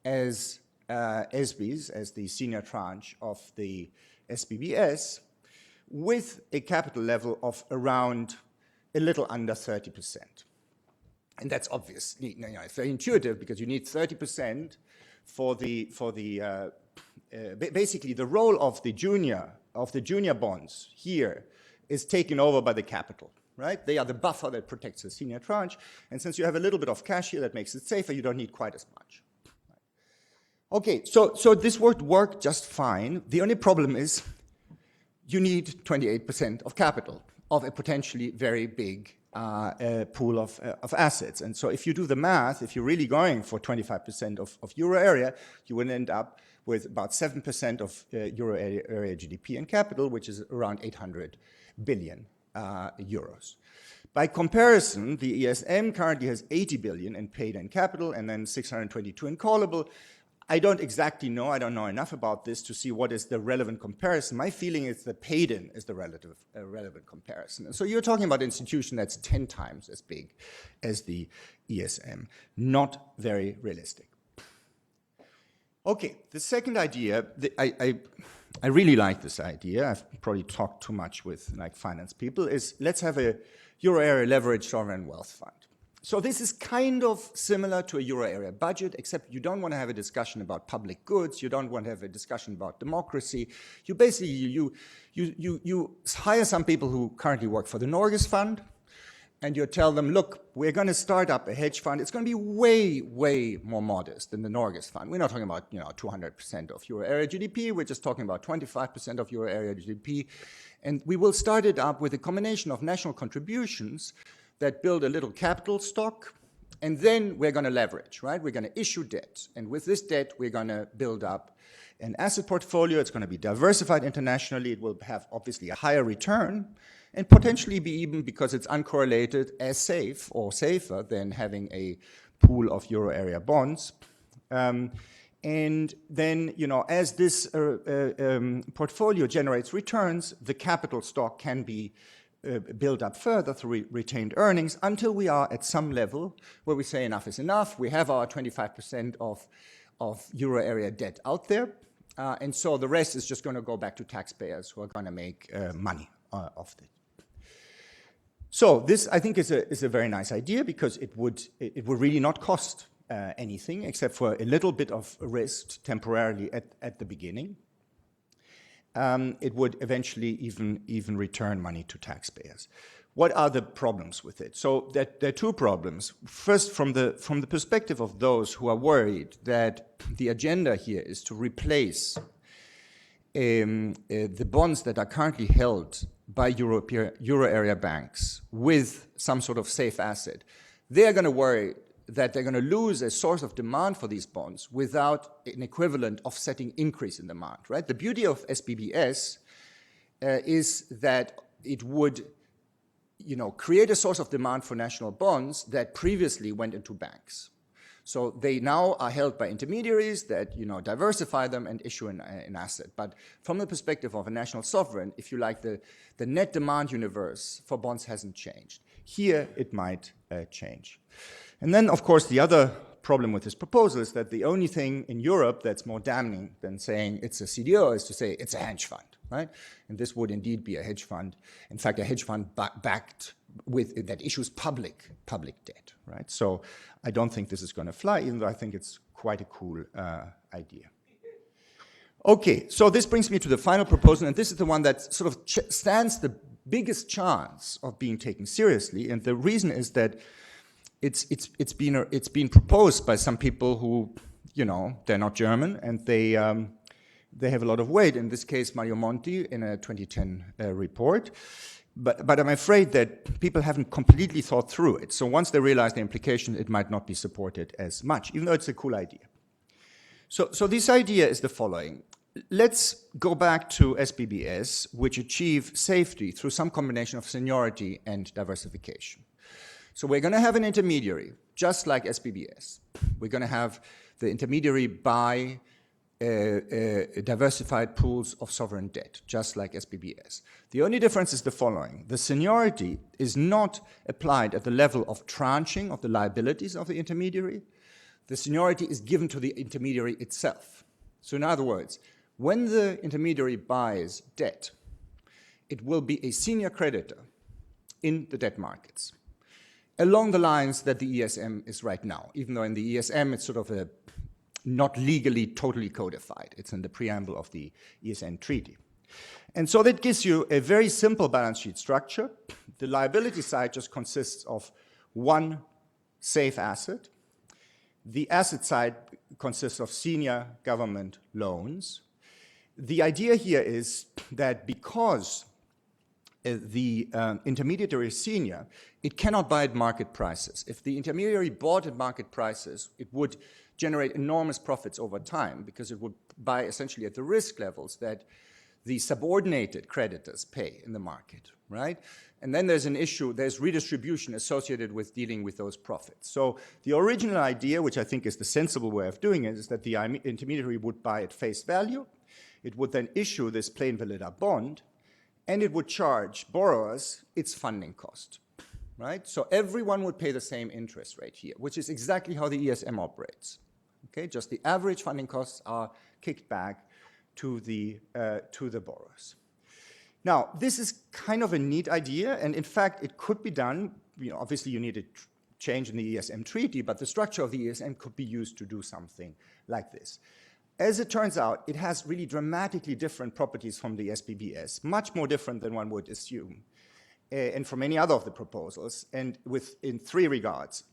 as SBs, as the senior tranche of the SBBS, with a capital level of around a little under 30%. And that's obviously, it's very intuitive because you need 30% for basically the role of the junior bonds here is taken over by the capital, right? They are the buffer that protects the senior tranche. And since you have a little bit of cash here that makes it safer, you don't need quite as much. Okay, so this would work just fine. The only problem is you need 28% of capital of a potentially very big pool of assets. And so if you do the math, if you're really going for 25% of euro area, you would end up with about 7% of euro area GDP and capital, which is around 800 billion euros. By comparison, the ESM currently has 80 billion in paid-in capital and then 622 in callable. I don't exactly know, I don't know enough about this to see what is the relevant comparison. My feeling is that paid-in is the relevant comparison. And so you're talking about an institution that's 10 times as big as the ESM. Not very realistic. Okay, the second idea, I really like this idea. I've probably talked too much with finance people, is let's have a euro area leveraged sovereign wealth fund. So this is kind of similar to a euro area budget, except you don't want to have a discussion about public goods. You don't want to have a discussion about democracy. You basically, you hire some people who currently work for the Norges Fund, and you tell them, look, we're going to start up a hedge fund. It's going to be way, way more modest than the Norges Fund. We're not talking about 200% of euro area GDP. We're just talking about 25% of euro area GDP. And we will start it up with a combination of national contributions that build a little capital stock, and then we're going to leverage, right? We're going to issue debt. And with this debt, we're going to build up an asset portfolio. It's going to be diversified internationally. It will have, obviously, a higher return, and potentially be even, because it's uncorrelated, as safe or safer than having a pool of euro area bonds. And then, as this portfolio generates returns, the capital stock can be build up further through retained earnings until we are at some level where we say enough is enough. We have our 25% of euro area debt out there. And so the rest is just going to go back to taxpayers who are going to make money off it. So this, I think, is a very nice idea because it would really not cost anything except for a little bit of risk temporarily at the beginning. It would eventually even return money to taxpayers. What are the problems with it? So there are two problems. First, from the perspective of those who are worried that the agenda here is to replace the bonds that are currently held by euro area banks with some sort of safe asset. They are going to worry that they're going to lose a source of demand for these bonds without an equivalent offsetting increase in demand, right? The beauty of SBBS is that it would, create a source of demand for national bonds that previously went into banks. So they now are held by intermediaries that, diversify them and issue an asset. But from the perspective of a national sovereign, if you like, the net demand universe for bonds hasn't changed. Here, it might change. And then, of course, the other problem with this proposal is that the only thing in Europe that's more damning than saying it's a CDO is to say it's a hedge fund, right? And this would indeed be a hedge fund. In fact, a hedge fund backed with that issues public debt, right? So I don't think this is going to fly, even though I think it's quite a cool idea. Okay, so this brings me to the final proposal, and this is the one that sort of stands the biggest chance of being taken seriously. And the reason is that it's been proposed by some people who, you know, they're not German, and they have a lot of weight. In this case, Mario Monti in a 2010 report. But I'm afraid that people haven't completely thought through it. So once they realize the implication, it might not be supported as much, even though it's a cool idea. So this idea is the following. Let's go back to SBBS, which achieve safety through some combination of seniority and diversification. So we're going to have an intermediary, just like SBBS. We're going to have the intermediary buy diversified pools of sovereign debt, just like SBBS. The only difference is the following. The seniority is not applied at the level of tranching of the liabilities of the intermediary. The seniority is given to the intermediary itself. So in other words, when the intermediary buys debt, it will be a senior creditor in the debt markets, along the lines that the ESM is right now, even though in the ESM it's sort of not legally totally codified. It's in the preamble of the ESM treaty. And so that gives you a very simple balance sheet structure. The liability side just consists of one safe asset. The asset side consists of senior government loans. The idea here is that because the intermediary is senior, it cannot buy at market prices. If the intermediary bought at market prices, it would generate enormous profits over time because it would buy essentially at the risk levels that the subordinated creditors pay in the market, right? And then there's an issue, there's redistribution associated with dealing with those profits. So the original idea, which I think is the sensible way of doing it, is that the intermediary would buy at face value. It would then issue this plain vanilla bond, and it would charge borrowers its funding cost, right? So everyone would pay the same interest rate here, which is exactly how the ESM operates. Okay, just the average funding costs are kicked back to the borrowers. Now, this is kind of a neat idea, and in fact, it could be done. You know, obviously, you need a change in the ESM treaty, but the structure of the ESM could be used to do something like this. As it turns out, it has really dramatically different properties from the SBBS, much more different than one would assume, and from any other of the proposals, and in three regards.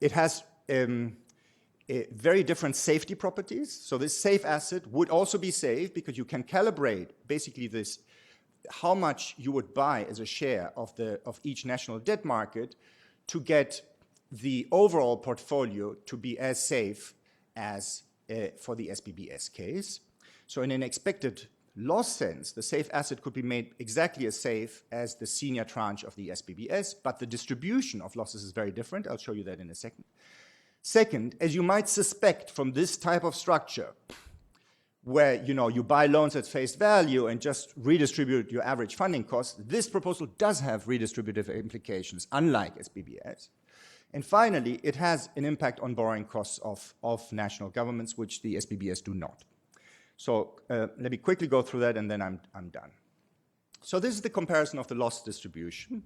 It has very different safety properties. So this safe asset would also be safe because you can calibrate basically this, how much you would buy as a share of each national debt market to get the overall portfolio to be as safe as for the SBBS case. So in an expected loss sense, the safe asset could be made exactly as safe as the senior tranche of the SBBS, but the distribution of losses is very different. I'll show you that in a second. Second, as you might suspect from this type of structure, where you buy loans at face value and just redistribute your average funding costs, this proposal does have redistributive implications, unlike SBBS. And finally, it has an impact on borrowing costs of national governments, which the SBBS do not. So let me quickly go through that, and then I'm done. So this is the comparison of the loss distribution.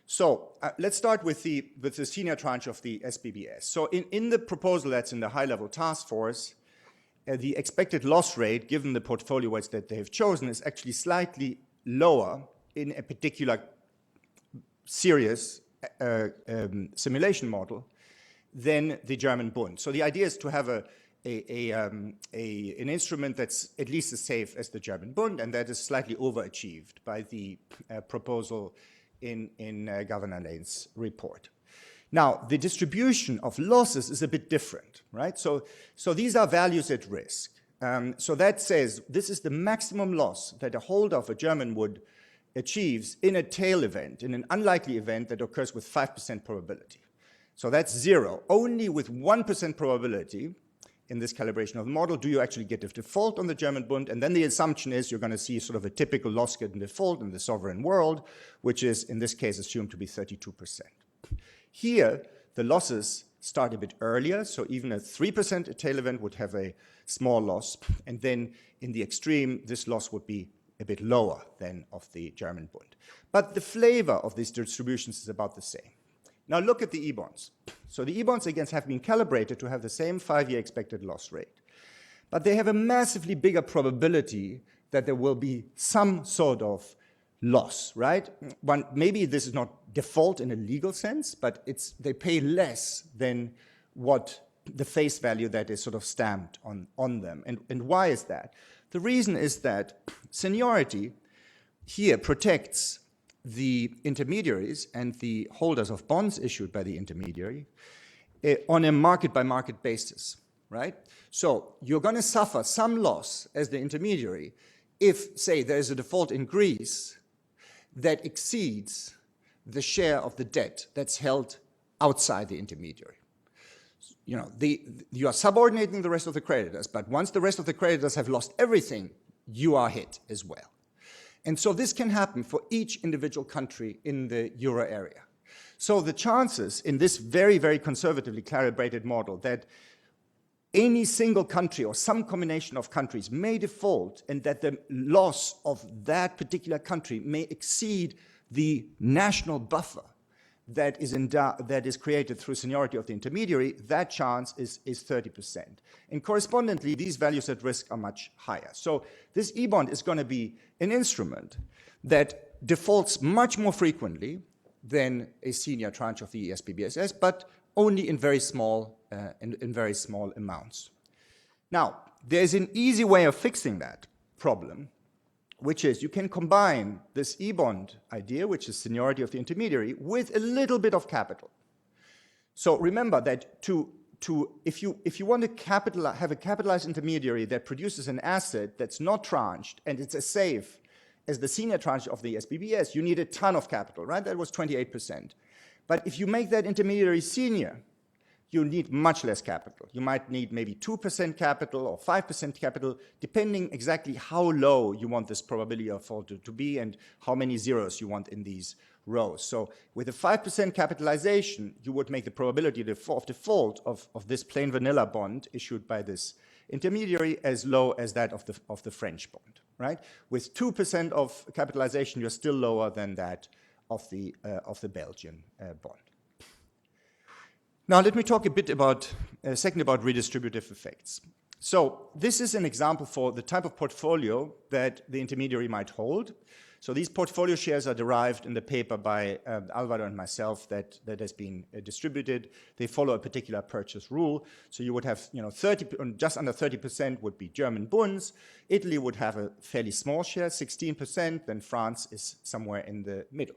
So let's start with the senior tranche of the SBBS. So in the proposal that's in the high-level task force, the expected loss rate, given the portfolio weights that they have chosen, is actually slightly lower in a particular serious simulation model than the German Bund. So the idea is to have an instrument that's at least as safe as the German Bund, and that is slightly overachieved by the proposal in Governor Lane's report. Now, the distribution of losses is a bit different, right? So these are values at risk. So that says this is the maximum loss that a holder of a German would achieves in a tail event, in an unlikely event that occurs with 5% probability. So that's zero. Only with 1% probability in this calibration of the model do you actually get a default on the German Bund, and then the assumption is you're going to see sort of a typical loss given default in the sovereign world, which is in this case assumed to be 32%. Here, the losses start a bit earlier, so even a 3% tail event would have a small loss, and then in the extreme, this loss would be a bit lower than of the German Bund. But the flavor of these distributions is about the same. Now look at the E-bonds. So the E-bonds, again, have been calibrated to have the same 5-year expected loss rate. But they have a massively bigger probability that there will be some sort of loss, right? Maybe this is not default in a legal sense, but they pay less than what the face value that is sort of stamped on them. And why is that? The reason is that seniority here protects the intermediaries and the holders of bonds issued by the intermediary on a market-by-market basis, right? So you're going to suffer some loss as the intermediary if, say, there is a default in Greece that exceeds the share of the debt that's held outside the intermediary. You know, you are subordinating the rest of the creditors, but once the rest of the creditors have lost everything, you are hit as well. And so this can happen for each individual country in the euro area. So the chances in this very, very conservatively calibrated model that any single country or some combination of countries may default and that the loss of that particular country may exceed the national buffer that is created through seniority of the intermediary, that chance is 30%. And correspondingly, these values at risk are much higher. So this E-bond is going to be an instrument that defaults much more frequently than a senior tranche of the ESPBSS, but only in very small amounts. Now, there's an easy way of fixing that problem, which is you can combine this E-bond idea, which is seniority of the intermediary, with a little bit of capital. So remember that if you want to have a capitalized intermediary that produces an asset that's not tranched and it's as safe as the senior tranche of the SBBS, you need a ton of capital, right? That was 28%. But if you make that intermediary senior, you need much less capital. You might need maybe 2% capital or 5% capital, depending exactly how low you want this probability of default to be and how many zeros you want in these rows. So with a 5% capitalization, you would make the probability of default of this plain vanilla bond issued by this intermediary as low as that of the French bond, right? With 2% of capitalization, you're still lower than that of the Belgian bond. Now, let me talk a second about redistributive effects. So this is an example for the type of portfolio that the intermediary might hold. So these portfolio shares are derived in the paper by Alvaro and myself that has been distributed. They follow a particular purchase rule. So you would have, just under 30% would be German bunds. Italy would have a fairly small share, 16%. Then France is somewhere in the middle.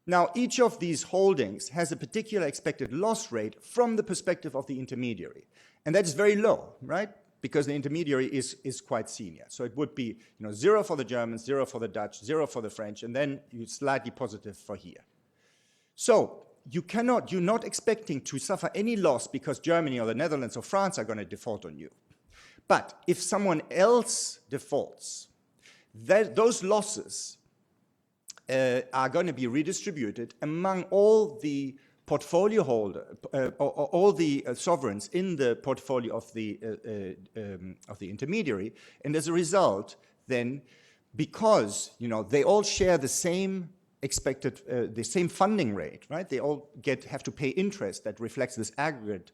Now, each of these holdings has a particular expected loss rate from the perspective of the intermediary. And that is very low, right? Because the intermediary is quite senior. So it would be 0 for the Germans, 0 for the Dutch, 0 for the French, and then you're slightly positive for here. So you're not expecting to suffer any loss because Germany or the Netherlands or France are going to default on you. But if someone else defaults, those losses are going to be redistributed among all the portfolio holder, all the sovereigns in the portfolio of the intermediary, and as a result, then, because they all share the same expected, the same funding rate, right? They all have to pay interest that reflects this aggregate,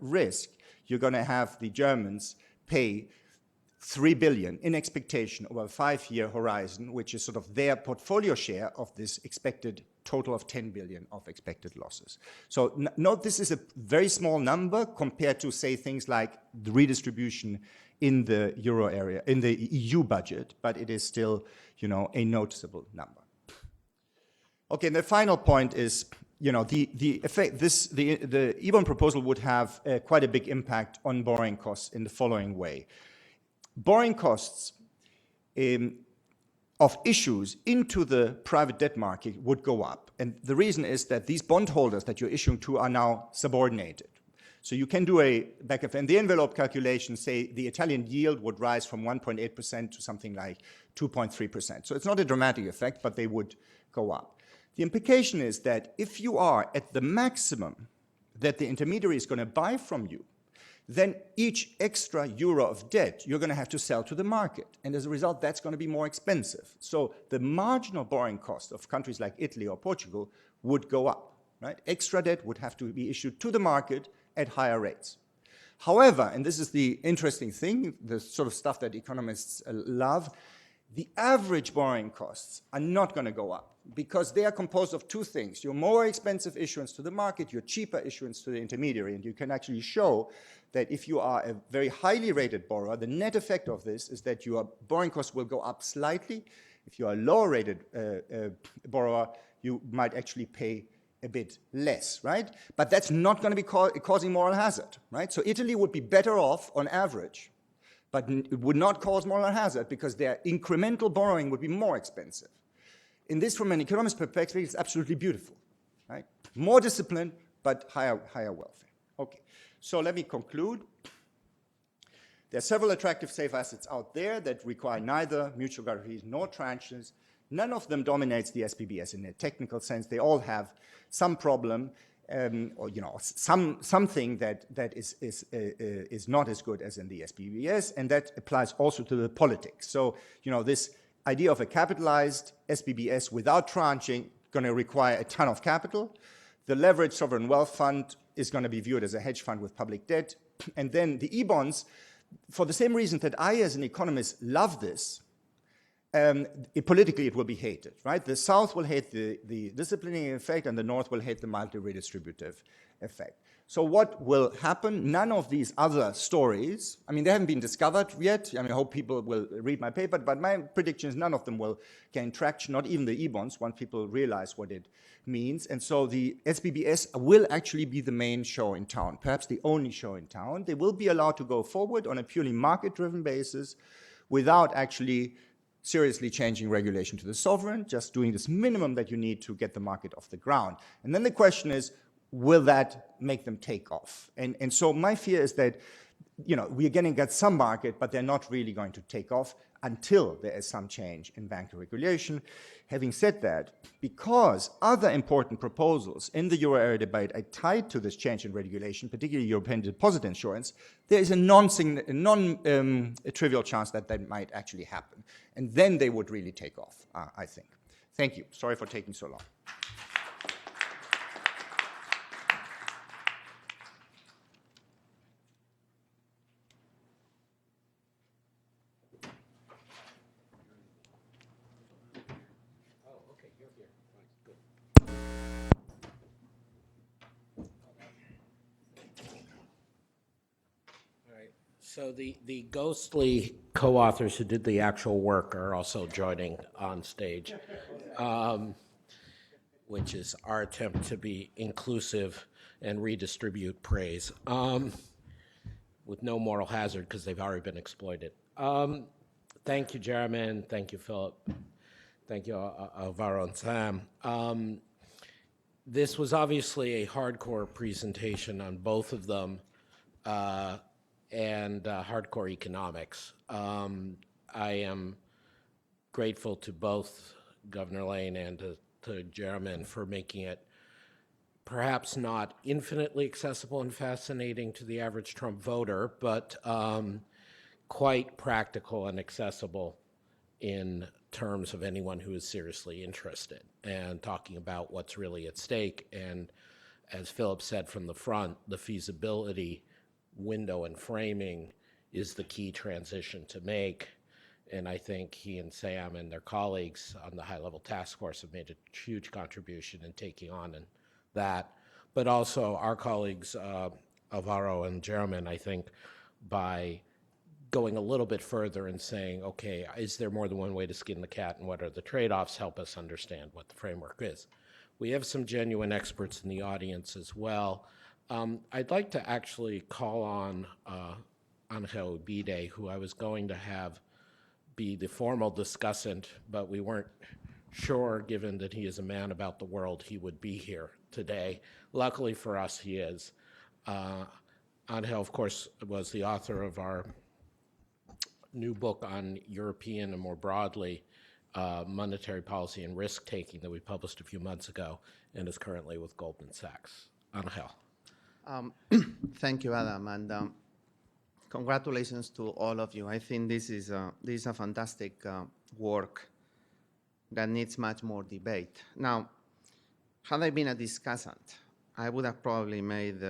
risk. You're going to have the Germans pay 3 billion in expectation over a 5-year horizon, which is sort of their portfolio share of this expected total of 10 billion of expected losses. So note this is a very small number compared to, say, things like the redistribution in the euro area, in the EU budget, but it is still, a noticeable number. Okay, and the final point is, the effect, the E-bond proposal would have quite a big impact on borrowing costs in the following way. Borrowing costs of issues into the private debt market would go up. And the reason is that these bondholders that you're issuing to are now subordinated. So you can do a back-of-the-envelope calculation, say the Italian yield would rise from 1.8% to something like 2.3%. So it's not a dramatic effect, but they would go up. The implication is that if you are at the maximum that the intermediary is going to buy from you, then each extra euro of debt you're going to have to sell to the market. And as a result, that's going to be more expensive. So the marginal borrowing cost of countries like Italy or Portugal would go up, right? Extra debt would have to be issued to the market at higher rates. However, and this is the interesting thing, the sort of stuff that economists love, the average borrowing costs are not going to go up because they are composed of two things. Your more expensive issuance to the market, your cheaper issuance to the intermediary. And you can actually show that if you are a very highly rated borrower, the net effect of this is that your borrowing costs will go up slightly. If you are a lower rated borrower, you might actually pay a bit less, right? But that's not going to be causing moral hazard, right? So Italy would be better off on average, but it would not cause moral hazard because their incremental borrowing would be more expensive. In this, from an economist perspective, it's absolutely beautiful, right? More discipline, but higher welfare. Okay, so let me conclude. There are several attractive safe assets out there that require neither mutual guarantees nor tranches. None of them dominates the SPBS in a technical sense. They all have some problem or something that is not as good as in the SPBS, and that applies also to the politics. So this idea of a capitalized SPBS without tranching going to require a ton of capital. The leveraged sovereign wealth fund is going to be viewed as a hedge fund with public debt, and then the e-bonds, for the same reason that I, as an economist, love this. Politically, it will be hated, right? The South will hate the disciplining effect, and the North will hate the mildly redistributive effect. So what will happen? None of these other stories, I mean, they haven't been discovered yet. I mean, I hope people will read my paper, but my prediction is none of them will gain traction, not even the e-bonds, once people realize what it means. And so the SPBS will actually be the main show in town, perhaps the only show in town. They will be allowed to go forward on a purely market-driven basis without actually seriously changing regulation to the sovereign, just doing this minimum that you need to get the market off the ground. And then the question is, will that make them take off? And so my fear is that, we're going to get some market, but they're not really going to take off until there is some change in banking regulation. Having said that, because other important proposals in the euro area debate are tied to this change in regulation, particularly European deposit insurance, there is a non-trivial chance that that might actually happen. And then they would really take off, I think. Thank you. Sorry for taking so long. So the ghostly co-authors who did the actual work are also joining on stage, which is our attempt to be inclusive and redistribute praise with no moral hazard because they've already been exploited. Thank you, Jeromin. Thank you, Philip. Thank you, Alvaro and Sam. This was obviously a hardcore presentation on both of them. And hardcore economics. I am grateful to both Governor Lane and to Jeromin for making it perhaps not infinitely accessible and fascinating to the average Trump voter, but quite practical and accessible in terms of anyone who is seriously interested and talking about what's really at stake. And as Philip said from the front, the feasibility window and framing is the key transition to make. And I think he and Sam and their colleagues on the high-level task force have made a huge contribution in taking on that. But also our colleagues, Alvaro and Jeromin, I think, by going a little bit further and saying, okay, is there more than one way to skin the cat and what are the trade-offs, help us understand what the framework is. We have some genuine experts in the audience as well. I'd like to actually call on Angel Ubide, who I was going to have be the formal discussant, but we weren't sure, given that he is a man about the world, he would be here today. Luckily for us, he is. Angel, of course, was the author of our new book on European and more broadly monetary policy and risk-taking that we published a few months ago and is currently with Goldman Sachs. Angel. Thank you, Adam. And congratulations to all of you. I think this is a fantastic work that needs much more debate. Now, had I been a discussant, I would have probably made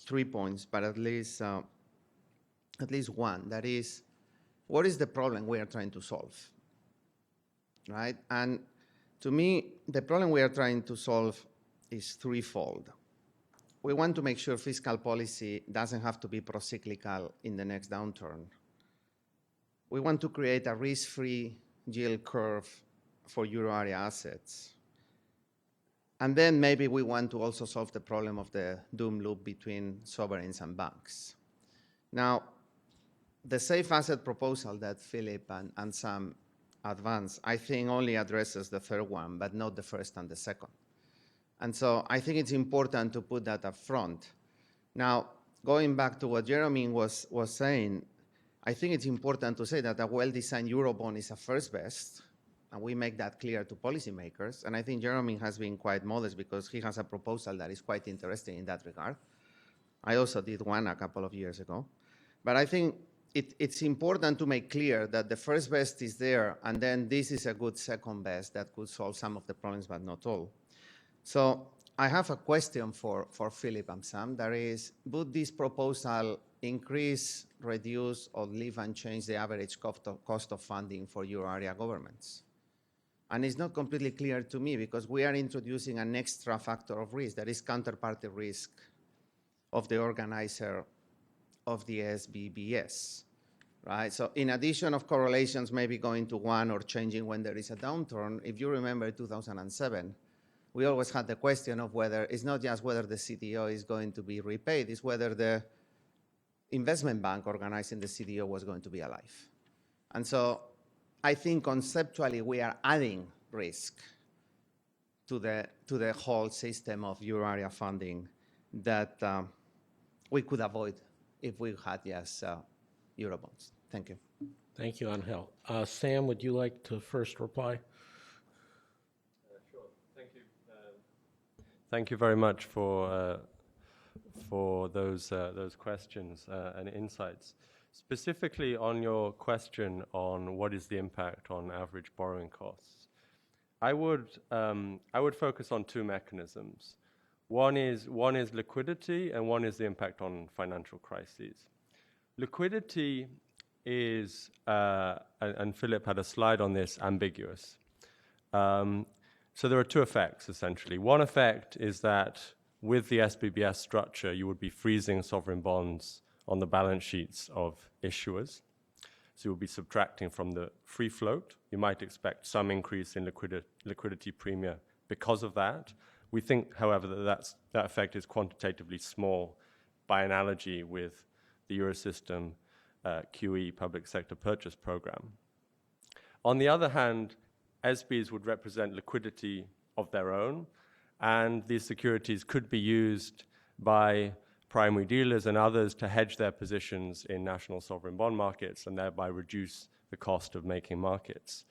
3 points, but at least one. That is, what is the problem we are trying to solve, right? And to me, the problem we are trying to solve is threefold. We want to make sure fiscal policy doesn't have to be procyclical in the next downturn. We want to create a risk-free yield curve for euro area assets. And then maybe we want to also solve the problem of the doom loop between sovereigns and banks. Now, the safe asset proposal that Philip and Sam advanced, I think only addresses the third one, but not the first and the second. And so I think it's important to put that up front. Now, going back to what Jeromin was saying, I think it's important to say that a well-designed Eurobond is a first best, and we make that clear to policymakers. And I think Jeromin has been quite modest because he has a proposal that is quite interesting in that regard. I also did one a couple of years ago. But I think it's important to make clear that the first best is there, and then this is a good second best that could solve some of the problems, but not all. So I have a question for Philip and Sam. That is, would this proposal increase, reduce, or leave unchanged the average cost of funding for euro area governments? And it's not completely clear to me because we are introducing an extra factor of risk, that is counterparty risk of the organizer of the SBBS, right? So in addition of correlations maybe going to 1 or changing when there is a downturn, if you remember 2007, we always had the question of whether, it's not just whether the CDO is going to be repaid, it's whether the investment bank organizing the CDO was going to be alive. And so I think conceptually we are adding risk to the whole system of euro area funding that we could avoid if we had just Eurobonds. Thank you. Thank you, Angel. Sam, would you like to first reply? Sure. Thank you. Thank you very much for those questions and insights. Specifically on your question on what is the impact on average borrowing costs, I would focus on two mechanisms. One is liquidity, and one is the impact on financial crises. Liquidity is, and Philip had a slide on this, ambiguous. So there are two effects, essentially. One effect is that with the SBBS structure, you would be freezing sovereign bonds on the balance sheets of issuers. So you'll be subtracting from the free float. You might expect some increase in liquidity premia because of that. We think, however, that effect is quantitatively small by analogy with the Eurosystem QE public sector purchase program. On the other hand, SBs would represent liquidity of their own, and these securities could be used by primary dealers and others to hedge their positions in national sovereign bond markets and thereby reduce the cost of making markets.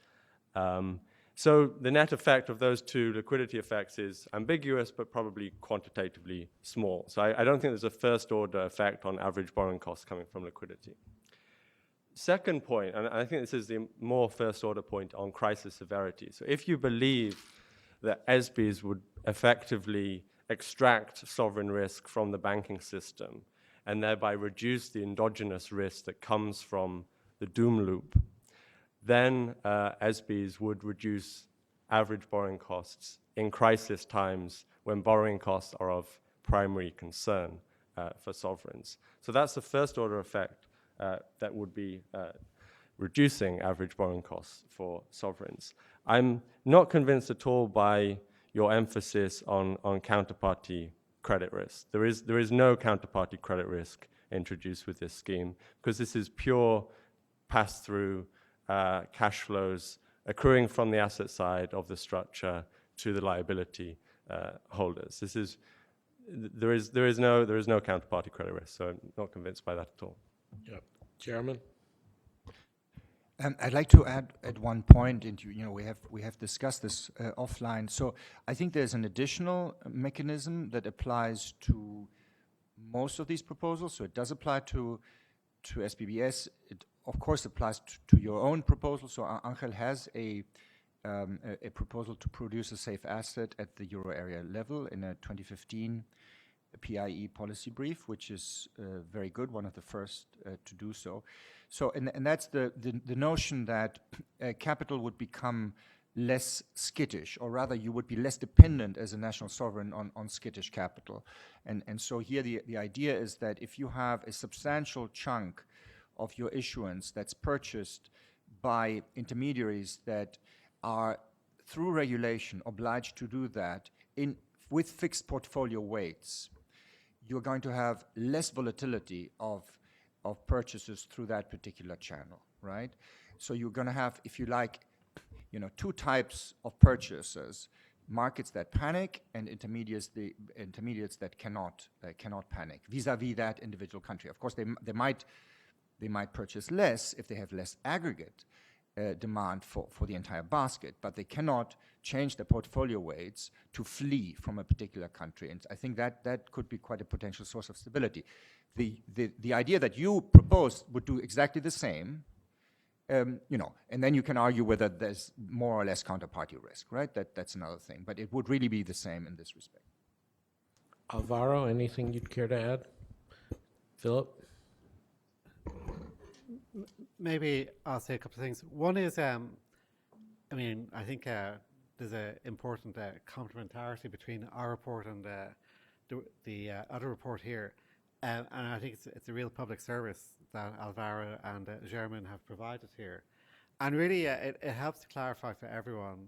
So the net effect of those two liquidity effects is ambiguous, but probably quantitatively small. So I don't think there's a first-order effect on average borrowing costs coming from liquidity. Second point, and I think this is the more first-order point on crisis severity. So if you believe that SBs would effectively extract sovereign risk from the banking system and thereby reduce the endogenous risk that comes from the doom loop, then SBs would reduce average borrowing costs in crisis times when borrowing costs are of primary concern for sovereigns. So that's the first order effect that would be reducing average borrowing costs for sovereigns. I'm not convinced at all by your emphasis on counterparty credit risk. There is no counterparty credit risk introduced with this scheme because this is pure pass-through cash flows accruing from the asset side of the structure to the liability holders. There is no counterparty credit risk, so I'm not convinced by that at all. Yep. Jeromin? I'd like to add at one point into, we have discussed this offline. So I think there's an additional mechanism that applies to most of these proposals, so it does apply to SPBS. It, of course, applies to your own proposal. So Angel has a proposal to produce a safe asset at the euro area level in a 2015 PIE policy brief, which is very good, one of the first to do so. So, and that's the notion that capital would become less skittish, or rather you would be less dependent as a national sovereign on skittish capital. And so here the idea is that if you have a substantial chunk of your issuance that's purchased by intermediaries that are, through regulation, obliged to do that with fixed portfolio weights, you're going to have less volatility of purchases through that particular channel, right? So you're going to have, if you like, two types of purchasers: markets that panic and intermediates that cannot panic vis-a-vis that individual country. Of course, they might purchase less if they have less aggregate demand for the entire basket, but they cannot change their portfolio weights to flee from a particular country. And I think that could be quite a potential source of stability. The idea that you proposed would do exactly the same, and then you can argue whether there's more or less counterparty risk, right? That's another thing, but it would really be the same in this respect. Alvaro, anything you'd care to add? Philip? Maybe I'll say a couple of things. One is, I think there's an important complementarity between our report and the other report here. And I think it's a real public service that Alvaro and Jeromin have provided here. And really, it helps to clarify for everyone.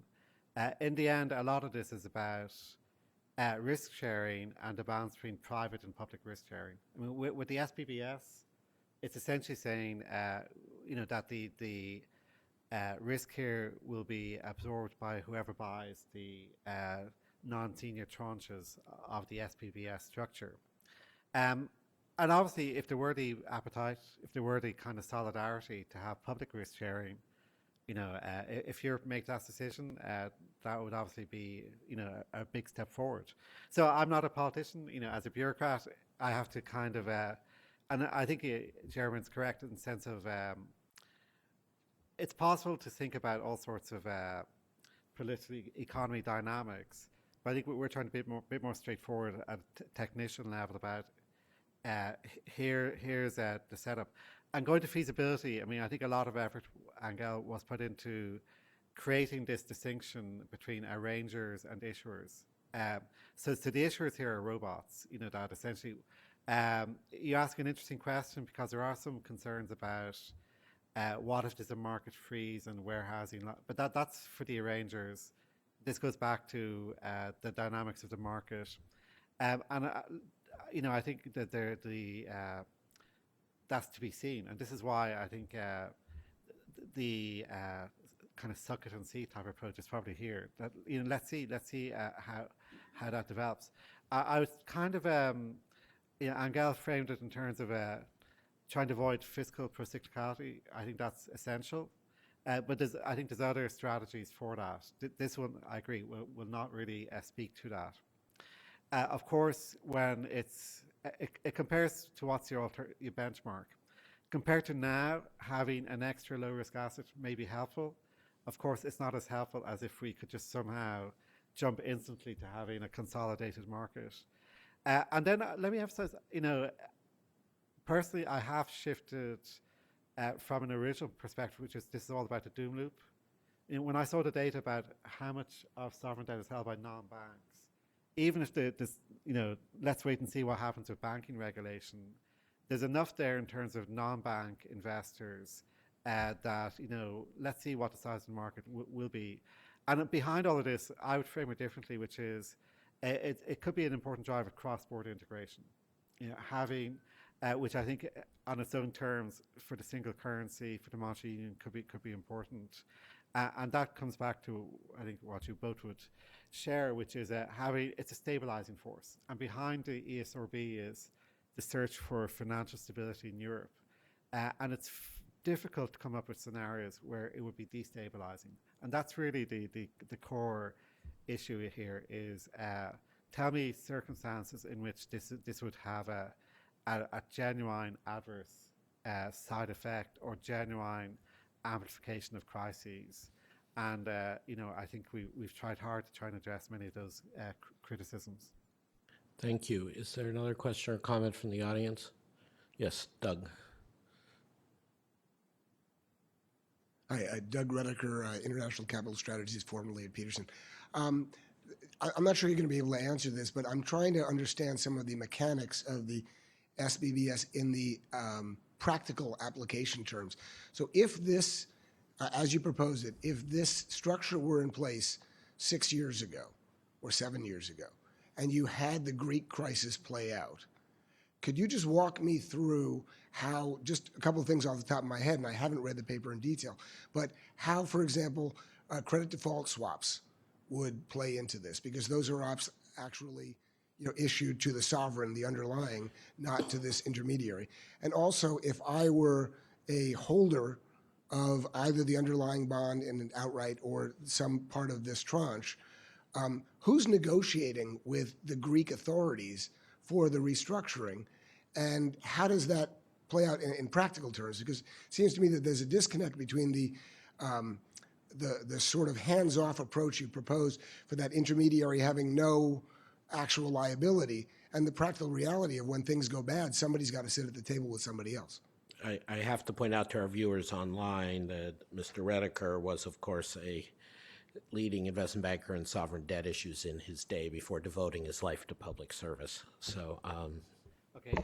In the end, a lot of this is about risk sharing and the balance between private and public risk sharing. I mean, with the SPBS, it's essentially saying, that the risk here will be absorbed by whoever buys the non-senior tranches of the SPBS structure. And obviously, if there were the appetite, if there were the kind of solidarity to have public risk sharing, if Europe makes that decision, that would obviously be, a big step forward. So I'm not a politician, as a bureaucrat, I have to kind of, and I think Jeromin's correct in the sense of it's possible to think about all sorts of political economy dynamics, but I think we're trying to be a bit more straightforward at a technician level about here's the setup. And going to feasibility, I think a lot of effort, Angel, was put into creating this distinction between arrangers and issuers. So the issuers here are robots, that essentially, you ask an interesting question because there are some concerns about what if there's a market freeze and warehousing, but that's for the arrangers. This goes back to the dynamics of the market. I think that that's to be seen, and this is why I think the kind of suck it and see type approach is probably here. That let's see how that develops. I was kind of Angel framed it in terms of trying to avoid fiscal procyclicality. I think that's essential, but I think there's other strategies for that. This one, I agree, will not really speak to that. Of course, when it compares to what's your benchmark. Compared to now, having an extra low-risk asset may be helpful. Of course, it's not as helpful as if we could just somehow jump instantly to having a consolidated market. And then let me emphasize, personally, I have shifted from an original perspective, which is this is all about the doom loop. When I saw the data about how much of sovereign debt is held by non-banks, even if let's wait and see what happens with banking regulation, there's enough there in terms of non-bank investors that, let's see what the size of the market will be. And behind all of this, I would frame it differently, which is it could be an important driver of cross-border integration. Having, which I think on its own terms for the single currency, for the monetary union could be important. And that comes back to, I think, what you both would share, which is it's a stabilizing force. And behind the ESRB is the search for financial stability in Europe. And it's difficult to come up with scenarios where it would be destabilizing. And that's really the core issue here is tell me circumstances in which this would have a genuine adverse side effect or genuine amplification of crises. And I think we've tried hard to try and address many of those criticisms. Thank you. Is there another question or comment from the audience? Yes, Doug. Hi, Doug Redeker, International Capital Strategies, formerly at Peterson. I'm not sure you're going to be able to answer this, but I'm trying to understand some of the mechanics of the SBBS in the practical application terms. So if this, as you propose it, if this structure were in place 6 years ago or 7 years ago, and you had the Greek crisis play out, could you just walk me through how, just a couple of things off the top of my head, and I haven't read the paper in detail, but how, for example, credit default swaps would play into this? Because those are actually issued to the sovereign, the underlying, not to this intermediary. And also, if I were a holder of either the underlying bond in an outright or some part of this tranche, who's negotiating with the Greek authorities for the restructuring, and how does that play out in practical terms? Because it seems to me that there's a disconnect between the sort of hands-off approach you propose for that intermediary having no actual liability and the practical reality of when things go bad, somebody's got to sit at the table with somebody else. I have to point out to our viewers online that Mr. Redeker was, of course, a leading investment banker in sovereign debt issues in his day before devoting his life to public service. So, Okay,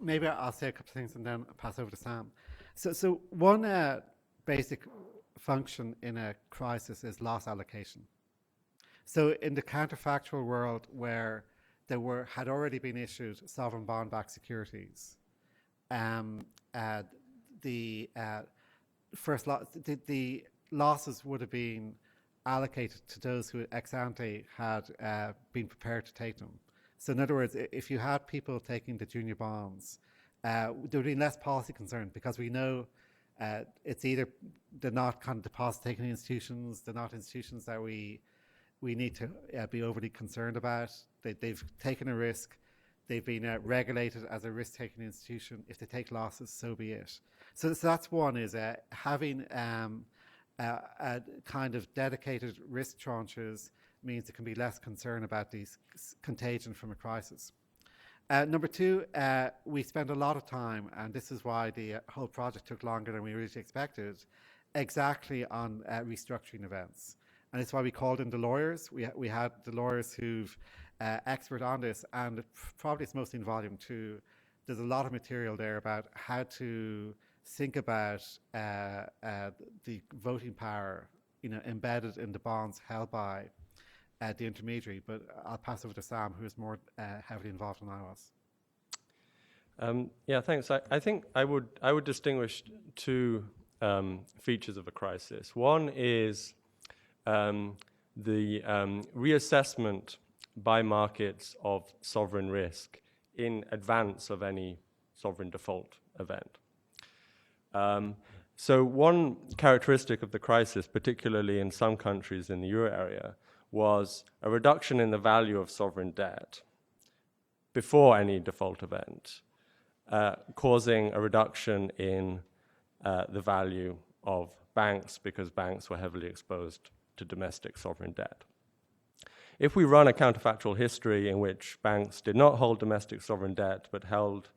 maybe I'll say a couple of things and then pass over to Sam. So one basic function in a crisis is loss allocation. So in the counterfactual world where there had already been issued sovereign bond-backed securities, the losses would have been allocated to those who ex ante had been prepared to take them. So in other words, if you had people taking the junior bonds, there would be less policy concern, because we know it's either they're not kind of deposit-taking institutions, they're not institutions that we need to be overly concerned about. They've taken a risk, they've been regulated as a risk-taking institution. If they take losses, so be it. So that's one, is having a kind of dedicated risk tranches means there can be less concern about these contagion from a crisis. Number two, we spend a lot of time, and this is why the whole project took longer than we originally expected, exactly on restructuring events. And it's why we called in the lawyers. We had the lawyers who've expert on this, and probably it's mostly in volume 2. There's a lot of material there about how to think about the voting power, embedded in the bonds held by the intermediary. But I'll pass over to Sam, who is more heavily involved than I was. Yeah, thanks. I think I would distinguish two features of a crisis. One is the reassessment by markets of sovereign risk in advance of any sovereign default event. So one characteristic of the crisis, particularly in some countries in the euro area, was a reduction in the value of sovereign debt before any default event, causing a reduction in the value of banks, because banks were heavily exposed to domestic sovereign debt. If we run a counterfactual history in which banks did not hold domestic sovereign debt but held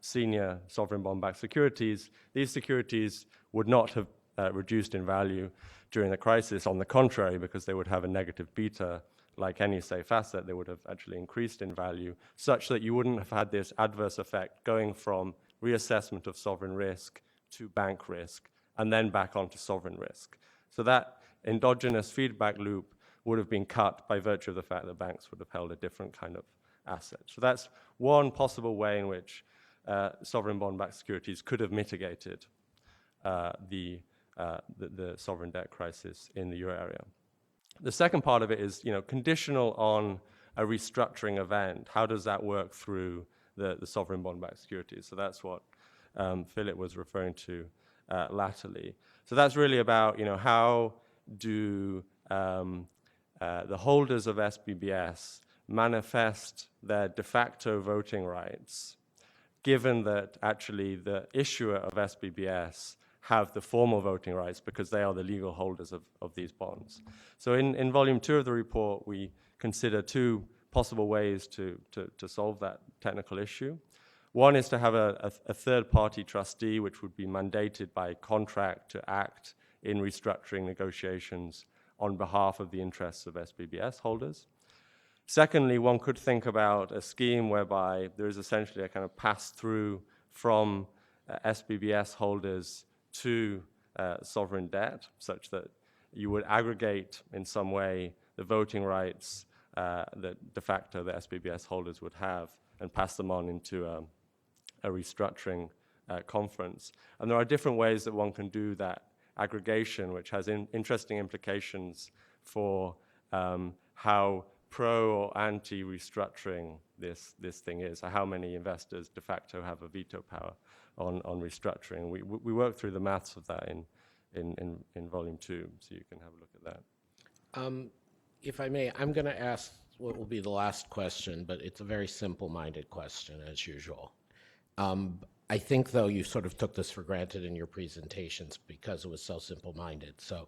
senior sovereign bond-backed securities, these securities would not have reduced in value during the crisis. On the contrary, because they would have a negative beta, like any safe asset, they would have actually increased in value, such that you wouldn't have had this adverse effect going from reassessment of sovereign risk to bank risk, and then back onto sovereign risk. So that endogenous feedback loop would have been cut by virtue of the fact that banks would have held a different kind of asset. So that's one possible way in which sovereign bond-backed securities could have mitigated the sovereign debt crisis in the euro area. The second part of it is, conditional on a restructuring event. How does that work through the sovereign bond-backed securities? So that's what Philip was referring to latterly. So that's really about, how do the holders of SBBS manifest their de facto voting rights, given that actually the issuer of SBBS have the formal voting rights because they are the legal holders of these bonds. So in volume 2 of the report, we consider two possible ways to solve that technical issue. One is to have a third-party trustee, which would be mandated by contract to act in restructuring negotiations on behalf of the interests of SBBS holders. Secondly, one could think about a scheme whereby there is essentially a kind of pass-through from SBBS holders to sovereign debt, such that you would aggregate in some way the voting rights that de facto the SBBS holders would have and pass them on into a restructuring conference. And there are different ways that one can do that aggregation, which has interesting implications for how pro or anti-restructuring this thing is, how many investors de facto have a veto power on restructuring. We work through the maths of that in volume 2, so you can have a look at that. If I may, I'm going to ask what will be the last question, but it's a very simple-minded question, as usual. I think, though, you sort of took this for granted in your presentations because it was so simple-minded. So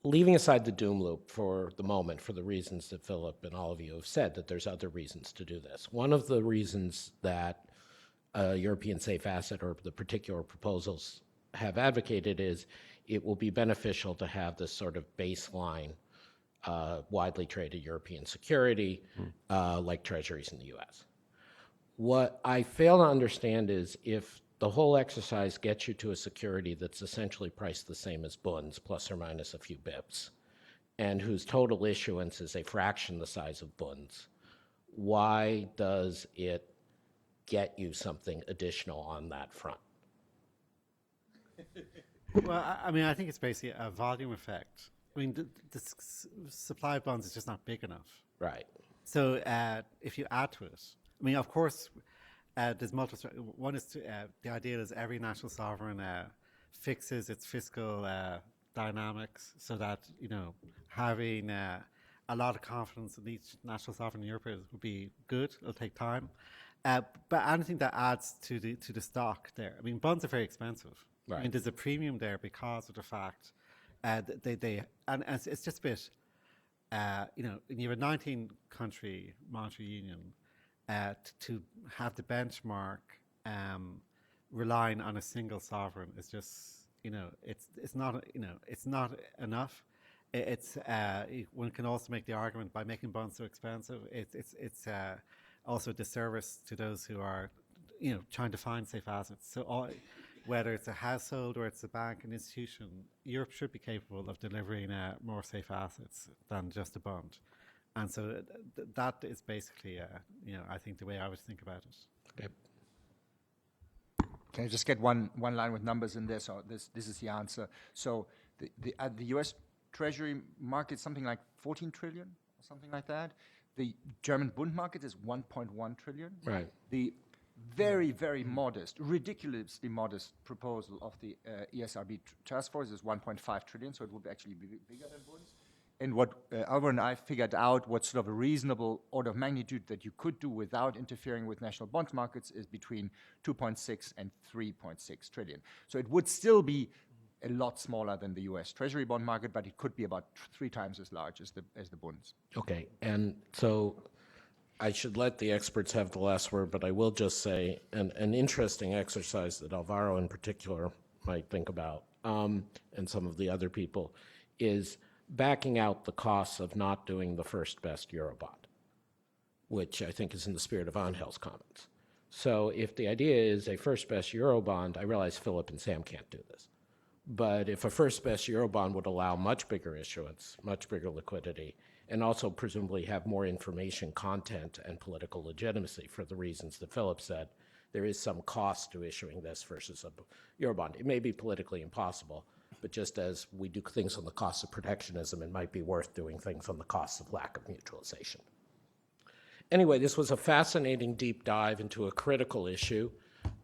leaving aside the doom loop for the moment, for the reasons that Philip and all of you have said, that there's other reasons to do this. One of the reasons that European safe asset or the particular proposals have advocated is it will be beneficial to have this sort of baseline widely traded European security like treasuries in the US. What I fail to understand is if the whole exercise gets you to a security that's essentially priced the same as bonds, plus or minus a few bips, and whose total issuance is a fraction the size of bonds, why does it get you something additional on that front? Well, I mean, I think it's basically a volume effect. I mean, the supply of bonds is just not big enough. Right. So if you add to it, I mean, of course, there's multiple. One is the idea is every national sovereign fixes its fiscal dynamics so that, you know, having a lot of confidence in each national sovereign in Europe would be good. It'll take time. But anything that adds to the stock there, I mean, bonds are very expensive. Right. I mean, there's a premium there because of the fact and it's just a bit, you know, when you have a 19-country monetary union, to have the benchmark relying on a single sovereign is just, you know, it's not, you know, it's not enough. One can also make the argument by making bonds so expensive, it's also a disservice to those who are, you know, trying to find safe assets. So whether it's a household or it's a bank, an institution, Europe should be capable of delivering more safe assets than just a bond. And so that is basically, you know, I think the way I would think about it. Okay. Can I just get one line with numbers in there? So this is the answer. So the U.S. Treasury market, something like 14 trillion or something like that. The German Bund market is 1.1 trillion. Right. The very, very modest, ridiculously modest proposal of the ESRB task force is 1.5 trillion, so it would actually be bigger than Bund. And what Alvaro and I figured out, what sort of a reasonable order of magnitude that you could do without interfering with national bond markets is between 2.6 and 3.6 trillion. So it would still be a lot smaller than the U.S. Treasury bond market, but it could be about 3 times as large as the bonds. Okay, and so I should let the experts have the last word, but I will just say an interesting exercise that Alvaro in particular might think about, and some of the other people, is backing out the costs of not doing the first best Eurobond, which I think is in the spirit of Angel's comments. So if the idea is a first best Eurobond, I realize Philip and Sam can't do this, but if a first best Eurobond would allow much bigger issuance, much bigger liquidity, and also presumably have more information content and political legitimacy for the reasons that Philip said, there is some cost to issuing this versus a Eurobond. It may be politically impossible, but just as we do things on the cost of protectionism, it might be worth doing things on the cost of lack of mutualization. Anyway, this was a fascinating deep dive into a critical issue.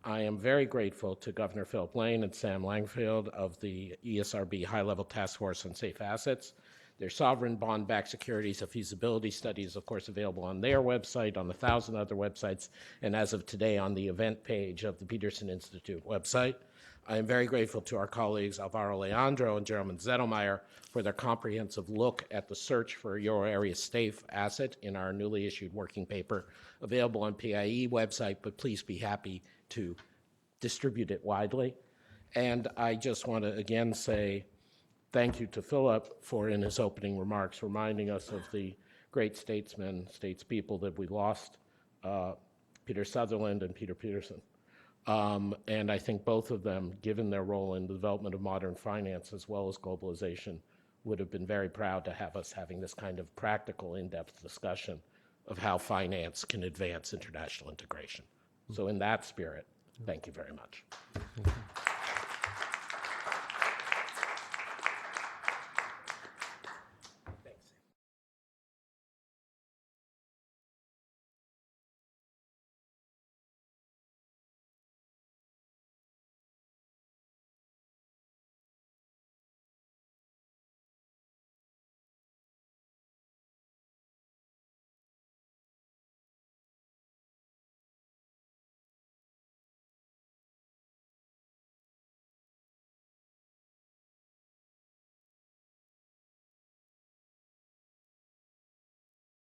I am very grateful to Governor Philip Lane and Sam Langfield of the ESRB High-Level Task Force on Safe Assets. their sovereign bond-backed securities. A feasibility study is, of course, available on their website, on 1,000 other websites, and as of today on the event page of the Peterson Institute website. I am very grateful to our colleagues Alvaro Leandro and Jeromin Zettelmeyer for their comprehensive look at the search for a euro area safe asset in our newly issued working paper, available on PIE website, but please be happy to distribute it widely. And I just want to again say thank you to Philip for, in his opening remarks, reminding us of the great statesmen, statespeople that we lost, Peter Sutherland and Peter Peterson. And I think both of them, given their role in the development of modern finance as well as globalization, would have been very proud to have us having this kind of practical, in-depth discussion of how finance can advance international integration. So in that spirit, thank you very much.